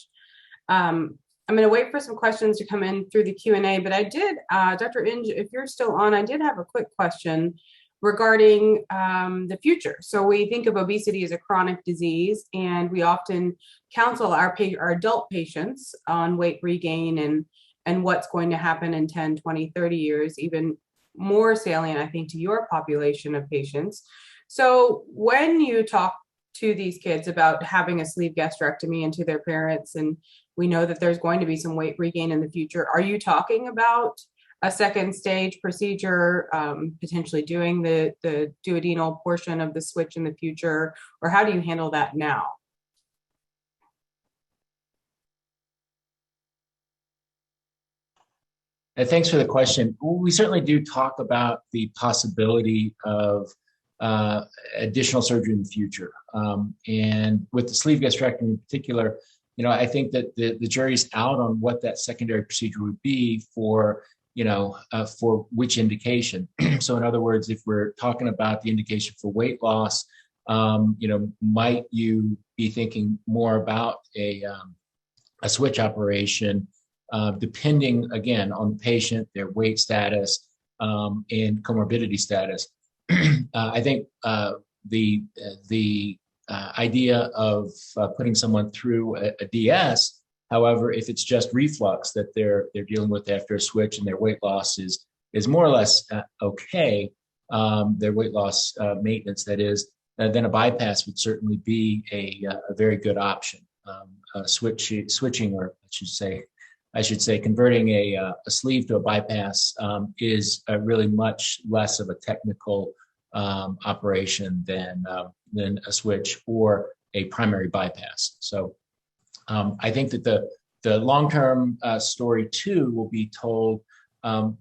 I'm going to wait for some questions to come in through the Q&A, but I did, Dr. Inge, if you're still on, I did have a quick question regarding the future. So we think of obesity as a chronic disease, and we often counsel our adult patients on weight regain and what's going to happen in 10, 20, 30 years, even more salient, I think, to your population of patients. So when you talk to these kids about having a sleeve gastrectomy and to their parents, and we know that there's going to be some weight regain in the future, are you talking about a second stage procedure, potentially doing the duodenal portion of the switch in the future, or how do you handle that now? Thanks for the question. We certainly do talk about the possibility of additional surgery in the future. And with the sleeve gastrectomy in particular, I think that the jury's out on what that secondary procedure would be for, for which indication. So in other words, if we're talking about the indication for weight loss, might you be thinking more about a switch operation, depending again on the patient, their weight status, and comorbidity status. I think the idea of putting someone through a DS, however, if it's just reflux that they're dealing with after a switch and their weight loss is more or less okay, their weight loss maintenance, that is, then a bypass would certainly be a very good option. Switching, or I should say, converting a sleeve to a bypass is really much less of a technical operation than a switch or a primary bypass. So I think that the long-term story too will be told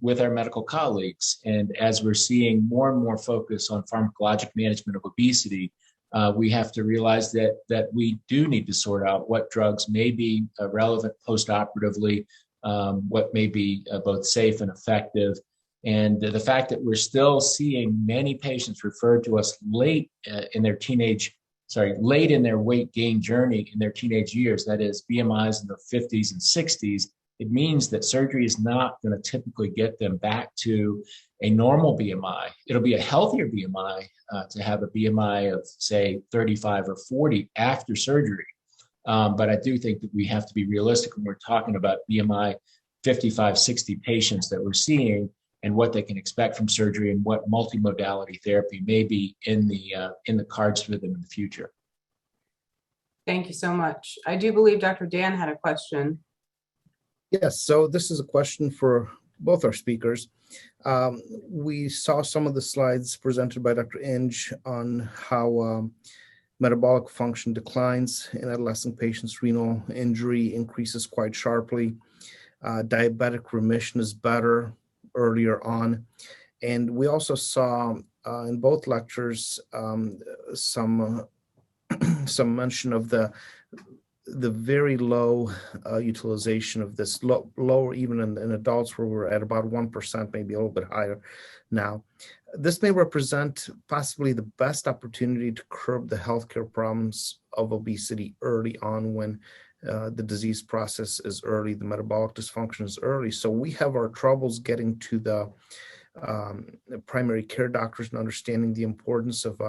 with our medical colleagues. And as we're seeing more and more focus on pharmacologic management of obesity, we have to realize that we do need to sort out what drugs may be relevant postoperatively, what may be both safe and effective. And the fact that we're still seeing many patients referred to us late in their weight gain journey in their teenage years, that is BMIs in the 50s and 60s, it means that surgery is not going to typically get them back to a normal BMI. It'll be a healthier BMI to have a BMI of, say, 35 or 40 after surgery. But I do think that we have to be realistic when we're talking about BMI 55, 60 patients that we're seeing and what they can expect from surgery and what multimodality therapy may be in the cards for them in the future. Thank you so much. I do believe Dr. Dan had a question. Yes, so this is a question for both our speakers. We saw some of the slides presented by Dr. Inge on how metabolic function declines in adolescent patients, renal injury increases quite sharply, diabetic remission is better earlier on. And we also saw in both lectures some mention of the very low utilization of this, lower even in adults, where we're at about 1%, maybe a little bit higher now. This may represent possibly the best opportunity to curb the healthcare problems of obesity early on, when the disease process is early, the metabolic dysfunction is early. So we have our troubles getting to the primary care doctors and understanding the importance of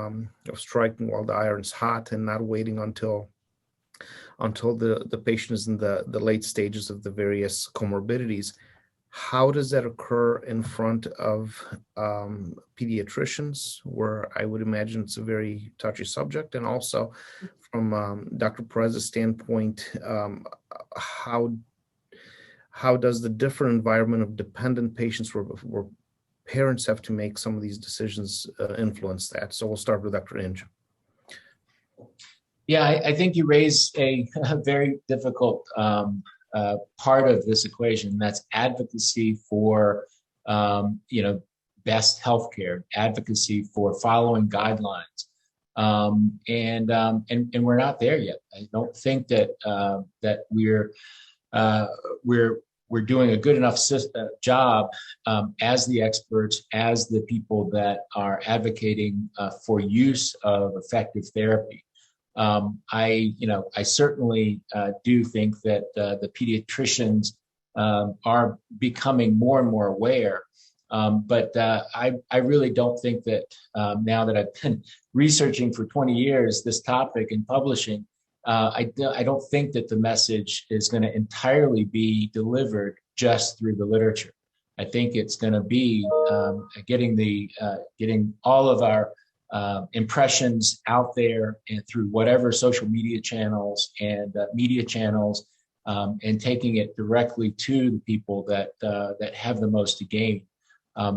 striking while the iron's hot and not waiting until the patient is in the late stages of the various comorbidities. How does that occur in front of pediatricians, where I would imagine it's a very touchy subject? And also from Dr. Perez's standpoint, how does the different environment of dependent patients where parents have to make some of these decisions influence that? So we'll start with Dr. Inge. Yeah, I think you raise a very difficult part of this equation. That's advocacy for, best healthcare, advocacy for following guidelines, and we're not there yet. I don't think that we're doing a good enough job as the experts, as the people that are advocating for use of effective therapy. I certainly do think that the pediatricians are becoming more and more aware, but I really don't think that now that I've been researching for 20 years this topic and publishing, I don't think that the message is going to entirely be delivered just through the literature. I think it's going to be getting all of our impressions out there and through whatever social media channels and media channels and taking it directly to the people that have the most to gain.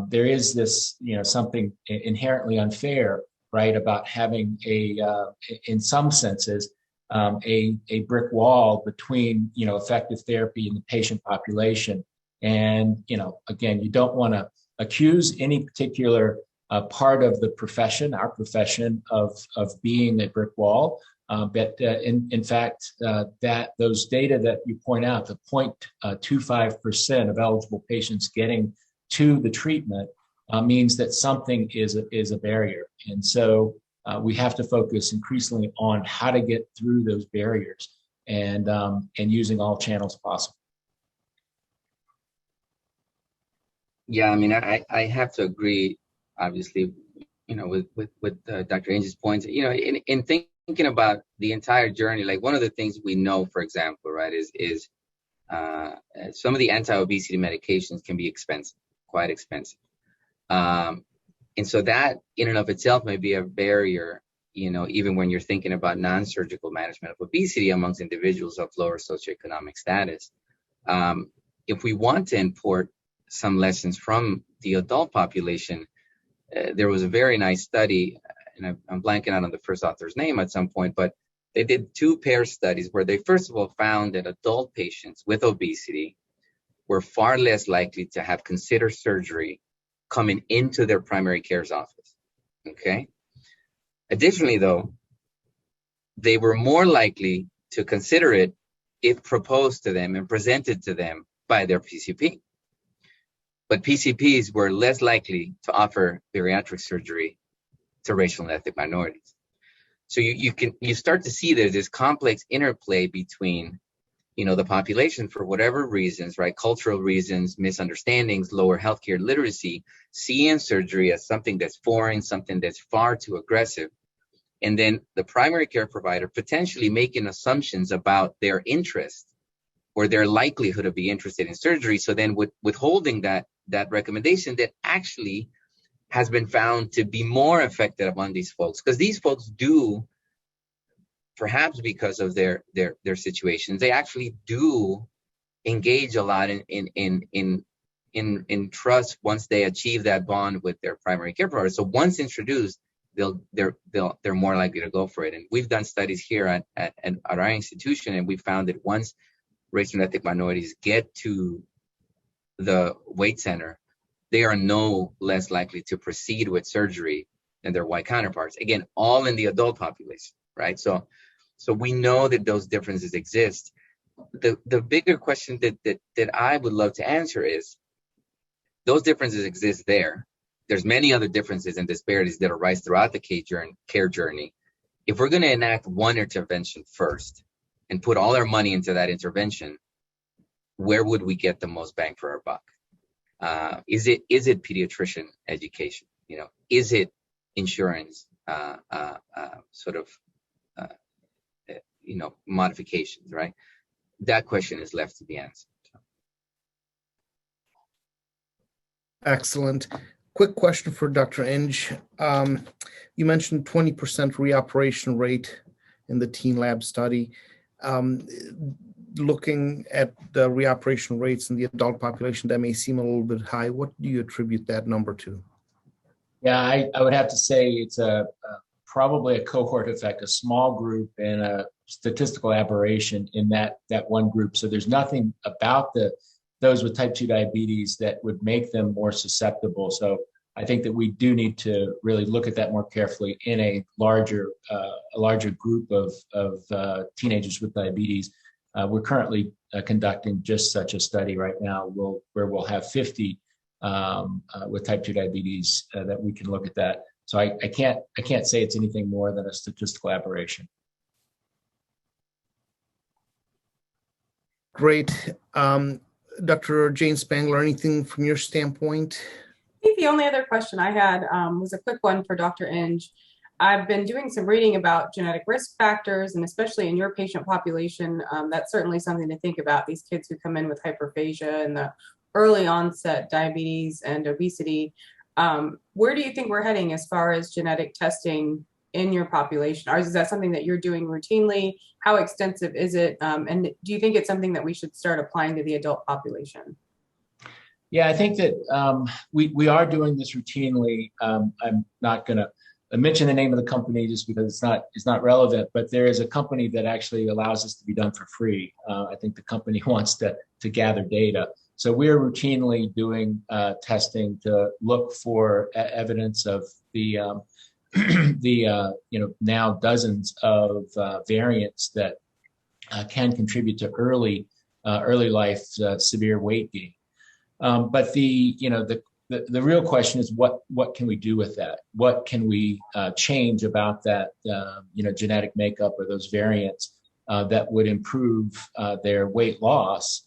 There is this, something inherently unfair, right, about having in some senses, a brick wall between, effective therapy and the patient population. And, again, you don't want to accuse any particular part of the profession, our profession, of being a brick wall. But in fact, that those data that you point out, the 0.25% of eligible patients getting to the treatment means that something is a barrier. And so we have to focus increasingly on how to get through those barriers and using all channels possible. Yeah, I mean, I have to agree, obviously, with Dr. Inge's points. In thinking about the entire journey, like one of the things we know, for example, right, is some of the anti-obesity medications can be expensive, quite expensive. And so that in and of itself may be a barrier, even when you're thinking about non-surgical management of obesity amongst individuals of lower socioeconomic status. If we want to import some lessons from the adult population, there was a very nice study, and I'm blanking out on the first author's name at some point, but they did 2 pair studies where they first of all found that adult patients with obesity were far less likely to have considered surgery coming into their primary care's office, okay? Additionally, though, they were more likely to consider it if proposed to them and presented to them by their PCP. But PCPs were less likely to offer bariatric surgery to racial and ethnic minorities. So you start to see there's this complex interplay between, the population, for whatever reasons, right, cultural reasons, misunderstandings, lower healthcare literacy, seeing surgery as something that's foreign, something that's far too aggressive, and then the primary care provider potentially making assumptions about their interest or their likelihood of being interested in surgery. So then withholding that recommendation that actually has been found to be more effective among these folks, because these folks do, perhaps because of their situations, they actually do engage a lot in trust once they achieve that bond with their primary care provider. So once introduced, they're more likely to go for it. And we've done studies here at our institution, and we found that once racial and ethnic minorities get to the weight center, they are no less likely to proceed with surgery than their white counterparts. Again, all in the adult population, right? So we know that those differences exist. The bigger question that I would love to answer is, those differences exist there. There's many other differences and disparities that arise throughout the care journey. If we're going to enact one intervention first and put all our money into that intervention, where would we get the most bang for our buck? Is it pediatrician education? Is it insurance modifications, right? That question is left to be answered. Excellent. Quick question for Dr. Inge. You mentioned 20% reoperation rate in the teen lab study. Looking at the reoperation rates in the adult population, that may seem a little bit high. What do you attribute that number to? Yeah, I would have to say it's probably a cohort effect, a small group and a statistical aberration in that one group. So there's nothing about those with type 2 diabetes that would make them more susceptible. So I think that we do need to really look at that more carefully in a larger group of teenagers with diabetes. We're currently conducting just such a study right now where we'll have 50 with type 2 diabetes that we can look at that. So I can't say it's anything more than a statistical aberration. Great. Dr. Jain-Spangler, anything from your standpoint? I think the only other question I had was a quick one for Dr. Inge. I've been doing some reading about genetic risk factors, and especially in your patient population, that's certainly something to think about. These kids who come in with hyperphagia and the early onset diabetes and obesity. Where do you think we're heading as far as genetic testing in your population? Or is that something that you're doing routinely? How extensive is it? And do you think it's something that we should start applying to the adult population? Yeah, I think that we are doing this routinely. I'm not going to mention the name of the company just because it's not relevant, but there is a company that actually allows this to be done for free. I think the company wants to gather data. So we're routinely doing testing to look for evidence of the now dozens of variants that can contribute to early life severe weight gain. But the real question is what can we do with that? What can we change about that genetic makeup or those variants that would improve their weight loss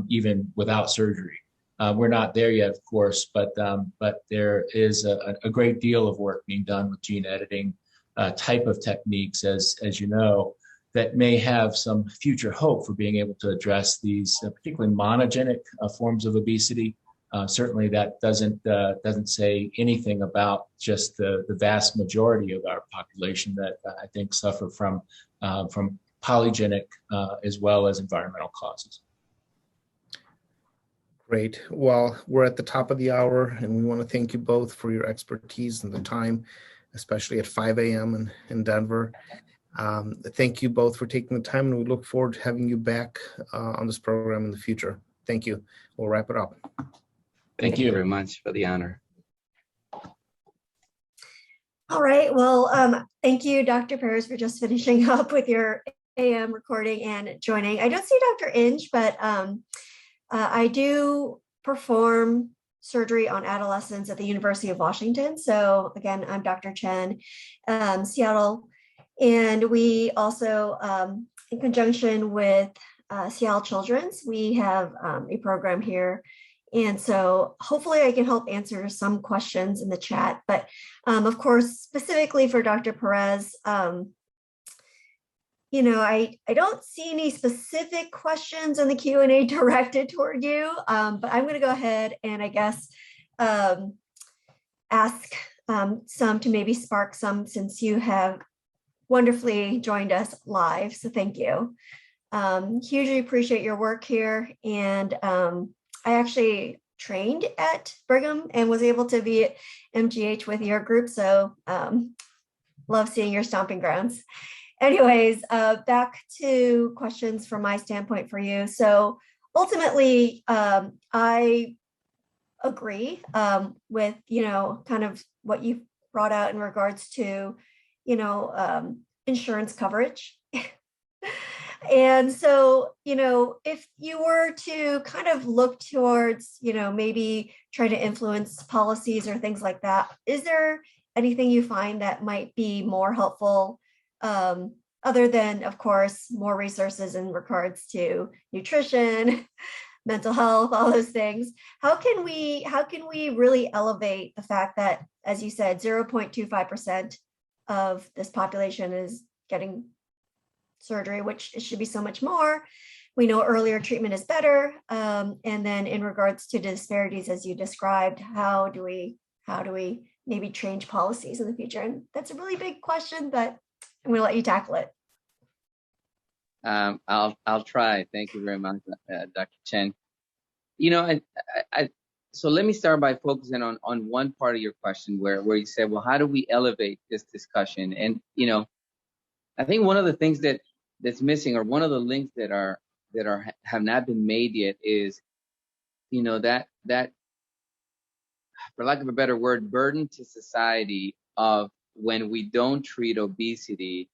even without surgery? We're not there yet, of course, but there is a great deal of work being done with gene editing type of techniques, as you know, that may have some future hope for being able to address these particularly monogenic forms of obesity. Certainly that doesn't say anything about just the vast majority of our population that I think suffer from polygenic as well as environmental causes. Great. Well, we're at the top of the hour, and we want to thank you both for your expertise and the time, especially at 5 a.m. in Denver. Thank you both for taking the time, and we look forward to having you back on this program in the future. Thank you. We'll wrap it up. Thank you very much for the honor. All right. Well, thank you, Dr. Perez, for just finishing up with your AM recording and joining. I don't see Dr. Inge, but I do perform surgery on adolescents at the University of Washington. So again, I'm Dr. Chen, Seattle. And we also, in conjunction with Seattle Children's, we have a program here. And so hopefully I can help answer some questions in the chat. But of course, specifically for Dr. Perez, I don't see any specific questions in the Q&A directed toward you, but I'm going to go ahead and I guess ask some to maybe spark some, since you have wonderfully joined us live. So thank you. Hugely appreciate your work here. And I actually trained at Brigham and was able to be at MGH with your group. So love seeing your stomping grounds. Anyways, back to questions from my standpoint for you. So ultimately, I agree with, kind of what you brought out in regards to, insurance coverage. And so, if you were to kind of look towards, maybe try to influence policies or things like that, is there anything you find that might be more helpful, other than, of course, more resources in regards to nutrition, mental health, all those things? How can we really elevate the fact that, as you said, 0.25% of this population is getting surgery, which it should be so much more. We know earlier treatment is better. And then in regards to disparities, as you described, how do we maybe change policies in the future? And that's a really big question, but I'm going to let you tackle it. I'll try. Thank you very much, Dr. Chen. So let me start by focusing on one part of your question where you said, well, how do we elevate this discussion? And, I think one of the things that's missing, or one of the links that have not been made yet, is, that for lack of a better word, burden to society of when we don't treat obesity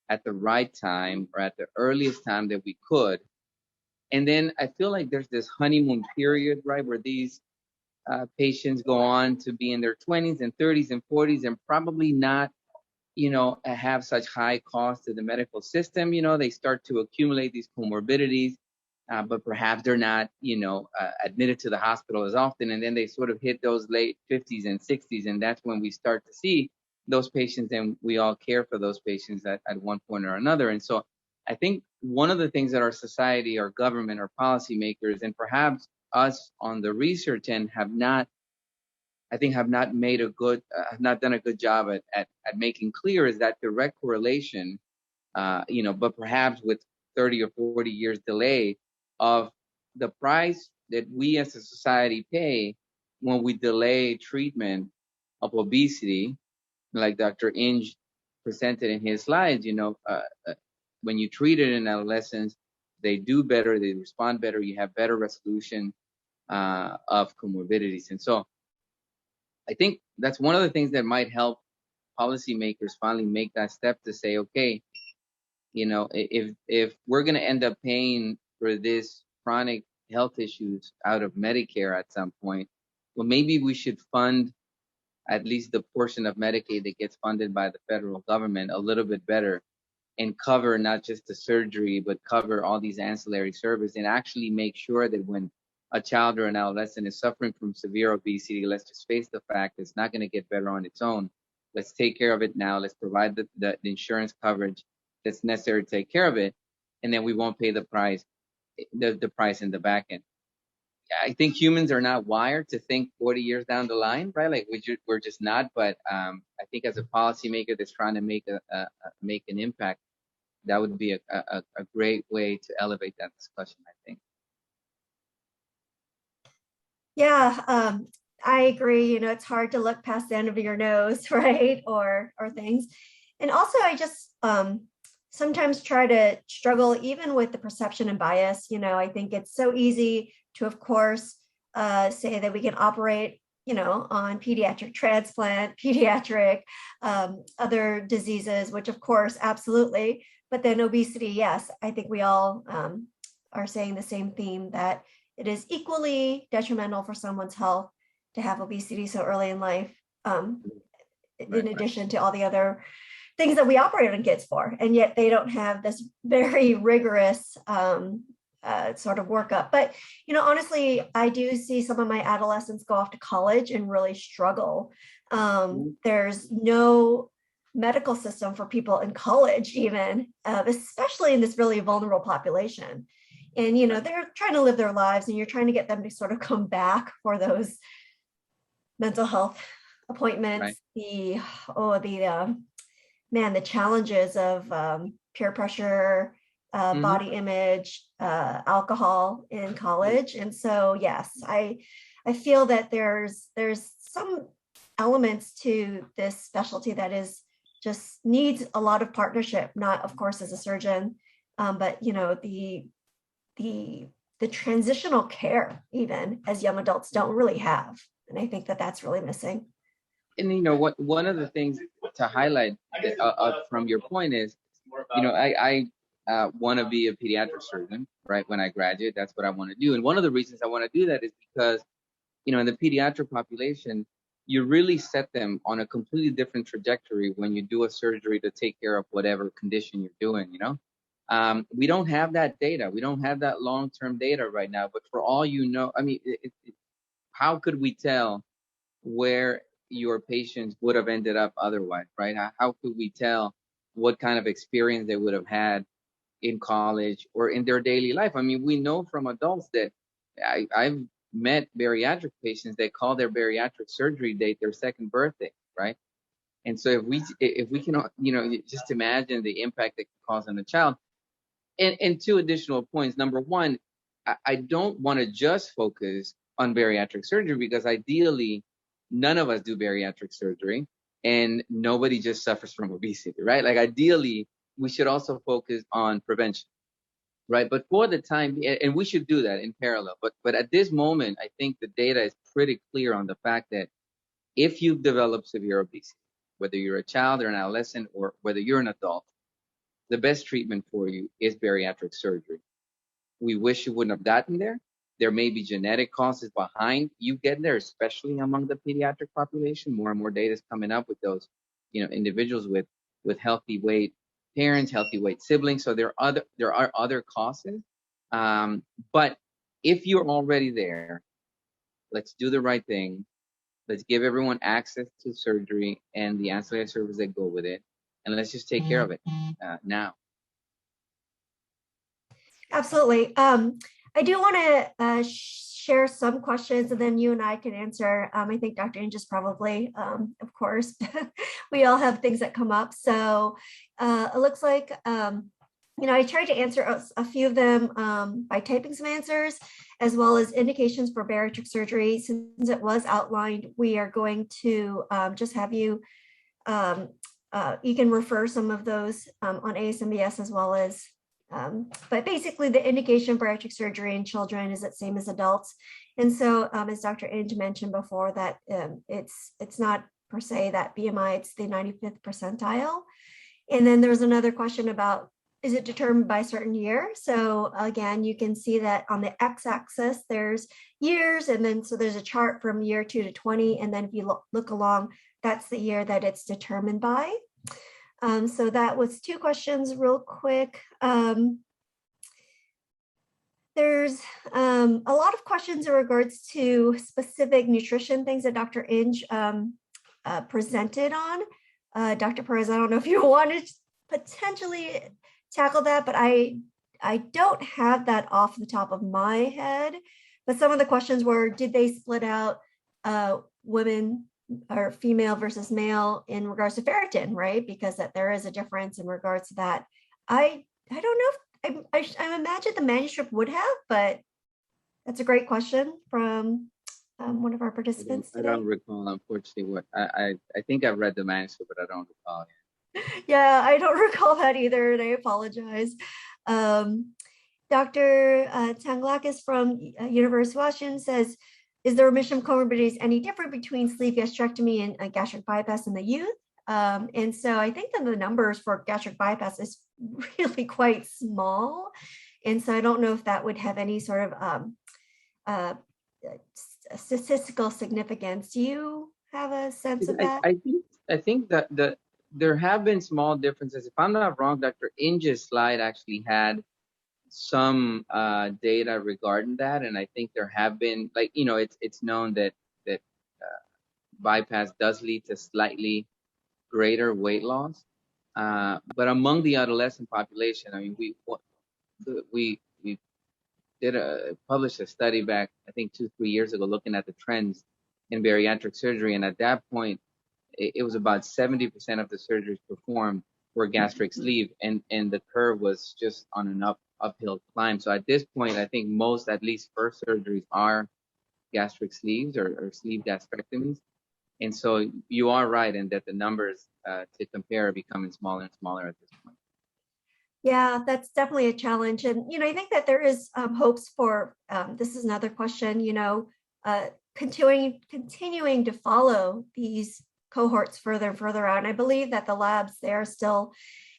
at the right time or at the earliest time that we could. And then I feel like there's this honeymoon period, right, where these patients go on to be in their 20s and 30s and 40s and probably not, have such high costs to the medical system. They start to accumulate these comorbidities, but perhaps they're not, admitted to the hospital as often. And then they sort of hit those late 50s and 60s. And that's when we start to see those patients, and we all care for those patients at one point or another. And so I think one of the things that our society, our government, our policymakers, and perhaps us on the research end have not I think have not made a good, have not done a good job at making clear is that direct correlation, but perhaps with 30 or 40 years delay of the price that we as a society pay when we delay treatment of obesity, like Dr. Inge presented in his slides, when you treat it in adolescents, they do better, they respond better, you have better resolution of comorbidities. And so I think that's one of the things that might help policymakers finally make that step to say, okay, if we're going to end up paying for this chronic health issues out of Medicare at some point, well, maybe we should fund at least the portion of Medicaid that gets funded by the federal government a little bit better and cover not just the surgery, but cover all these ancillary services and actually make sure that when a child or an adolescent is suffering from severe obesity, let's just face the fact that it's not going to get better on its own. Let's take care of it now. Let's provide the insurance coverage that's necessary to take care of it. And then we won't pay the price in the back end. I think humans are not wired to think 40 years down the line, right? Like we're just not. But I think as a policymaker that's trying to make an impact, that would be a great way to elevate that discussion, I think. Yeah, I agree. It's hard to look past the end of your nose, right? Or things. And also, I just sometimes try to struggle even with the perception and bias. I think it's so easy to, of course, say that we can operate, on pediatric transplant, pediatric, other diseases, which of course, absolutely. But then obesity, yes, I think we all are saying the same theme, that it is equally detrimental for someone's health to have obesity so early in life, in addition to all the other things that we operate on kids for. And yet they don't have this very rigorous sort of workup. But, honestly, I do see some of my adolescents go off to college and really struggle. There's no medical system for people in college, even, especially in this really vulnerable population. And, they're trying to live their lives, and you're trying to get them to sort of come back for those mental health appointments. Right. The challenges of peer pressure, body image, alcohol in college. And so, yes, I feel that there's some elements to this specialty that is just needs a lot of partnership, not, of course, as a surgeon, but, the transitional care, even as young adults, don't really have. And I think that that's really missing. And one of the things to highlight from your point is, I want to be a pediatric surgeon, right? When I graduate, that's what I want to do. And one of the reasons I want to do that is because, in the pediatric population, you really set them on a completely different trajectory when you do a surgery to take care of whatever condition you're doing, We don't have that data. We don't have that long-term data right now. But for all how could we tell where your patients would have ended up otherwise, right? How could we tell what kind of experience they would have had in college or in their daily life? We know from adults that I've met bariatric patients that call their bariatric surgery date their second birthday, right? And so if we can, just imagine the impact that can cause on a child. And two additional points. Number one, I don't want to just focus on bariatric surgery, because ideally, none of us do bariatric surgery and nobody just suffers from obesity, right? Like ideally, we should also focus on prevention, right? But for the time, and we should do that in parallel. But at this moment, I think the data is pretty clear on the fact that if you've developed severe obesity, whether you're a child or an adolescent or whether you're an adult, the best treatment for you is bariatric surgery. We wish you wouldn't have gotten there. There may be genetic causes behind you getting there, especially among the pediatric population. More and more data is coming up with those, individuals with healthy weight parents, healthy weight siblings. So there are other causes. But if you're already there, let's do the right thing. Let's give everyone access to surgery and the ancillary services that go with it. And let's just take care of it now. Absolutely. I do want to share some questions and then you and I can answer. I think Dr. Inge is probably, of course, we all have things that come up. So it looks like, I tried to answer a few of them by typing some answers, as well as indications for bariatric surgery. Since it was outlined, we are going to just have you, you can refer some of those on ASMBS as well as, but basically the indication of bariatric surgery in children is the same as adults. And so as Dr. Inge mentioned before, that it's not per se that BMI, it's the 95th percentile. And then there's another question about, is it determined by a certain year? So again, you can see that on the x-axis, there's years, and then so there's a chart from year 2 to 20. And then if you look along, that's the year that it's determined by. So that was 2 questions real quick. There's a lot of questions in regards to specific nutrition things that Dr. Inge presented on. Dr. Perez, I don't know if you wanted to potentially tackle that, but I don't have that off the top of my head. But some of the questions were, did they split out women or female versus male in regards to ferritin, right? Because that there is a difference in regards to that. I don't know if I imagine the manuscript would have, but that's a great question from one of our participants. I don't recall, unfortunately, what I think I've read the manuscript, but I don't recall. Yeah, I don't recall that either, and I apologize. Dr. Tanglakis from University of Washington says, is the remission of comorbidities any different between sleeve gastrectomy and gastric bypass in the youth? And so I think that the numbers for gastric bypass is really quite small. And so I don't know if that would have any sort of statistical significance. Do you have a sense of that? I think that there have been small differences. If I'm not wrong, Dr. Inge's slide actually had some data regarding that, and I think there have been, like, it's known that bypass does lead to slightly greater weight loss, but among the adolescent population, I mean, we published a study back, I think 2-3 years ago, looking at the trends in bariatric surgery, and at that point, it was about 70% of the surgeries performed were gastric sleeve, and the curve was just on an uphill climb. So at this point, I think most, at least first surgeries, are gastric sleeves or sleeve gastrectomies. And so you are right in that the numbers to compare are becoming smaller and smaller at this point. Yeah, that's definitely a challenge. And, I think that there is hopes for, this is another question, continuing to follow these cohorts further and further out. And I believe that the labs, they are still,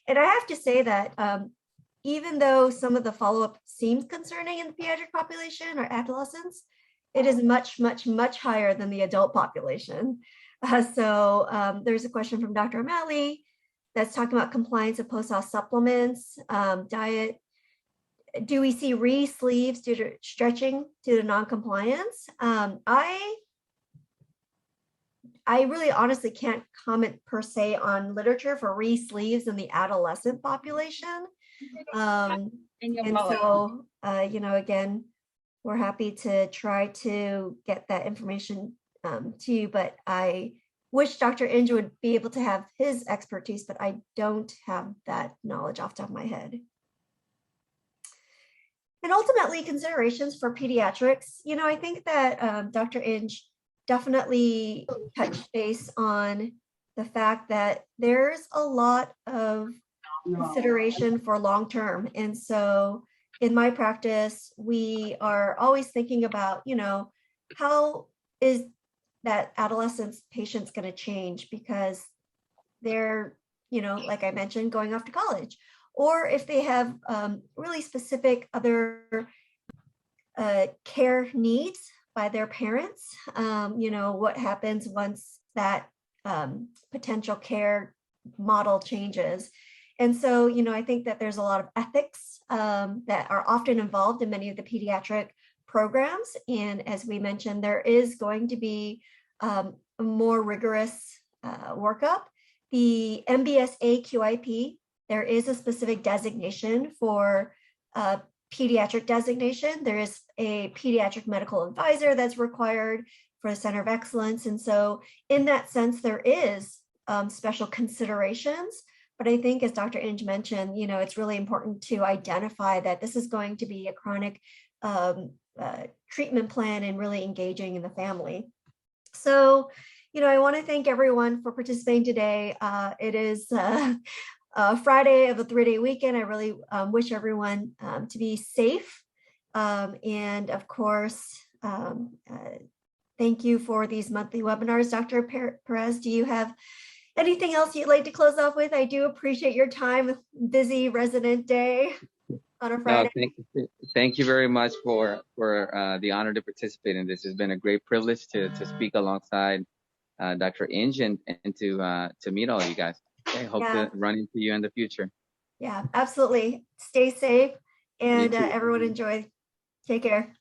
and I have to say that even though some of the follow-up seems concerning in the pediatric population or adolescents, it is much, much, much higher than the adult population. So there's a question from Dr. O'Malley that's talking about compliance of post-op supplements, diet. Do we see re-sleeves due to stretching due to non-compliance? I really honestly can't comment per se on literature for re-sleeves in the adolescent population. And so, again, we're happy to try to get that information to you, but I wish Dr. Inge would be able to have his expertise, but I don't have that knowledge off the top of my head. And ultimately, considerations for pediatrics, I think that Dr. Inge definitely touched base on the fact that there's a lot of consideration for long-term. And so in my practice, we are always thinking about, how is that adolescent patient's going to change because they're, like I mentioned, going off to college, or if they have really specific other care needs by their parents, what happens once that potential care model changes. And so, I think that there's a lot of ethics that are often involved in many of the pediatric programs. And as we mentioned, there is going to be a more rigorous workup. The MBSA QIP, there is a specific designation for pediatric designation. There is a pediatric medical advisor that's required for the Center of Excellence. And so in that sense, there is special considerations. But I think, as Dr. Inge mentioned, it's really important to identify that this is going to be a chronic treatment plan and really engaging in the family. So, I want to thank everyone for participating today. It is Friday of a 3-day weekend. I really wish everyone to be safe. And of course, thank you for these monthly webinars. Dr. Perez, do you have anything else you'd like to close off with? I do appreciate your time, busy resident day on a Friday. No, thank you very much for the honor to participate in this. It's been a great privilege to speak alongside Dr. Inge and to meet all you guys. I hope to run into you in the future. Yeah, absolutely. Stay safe and everyone enjoy. Take care.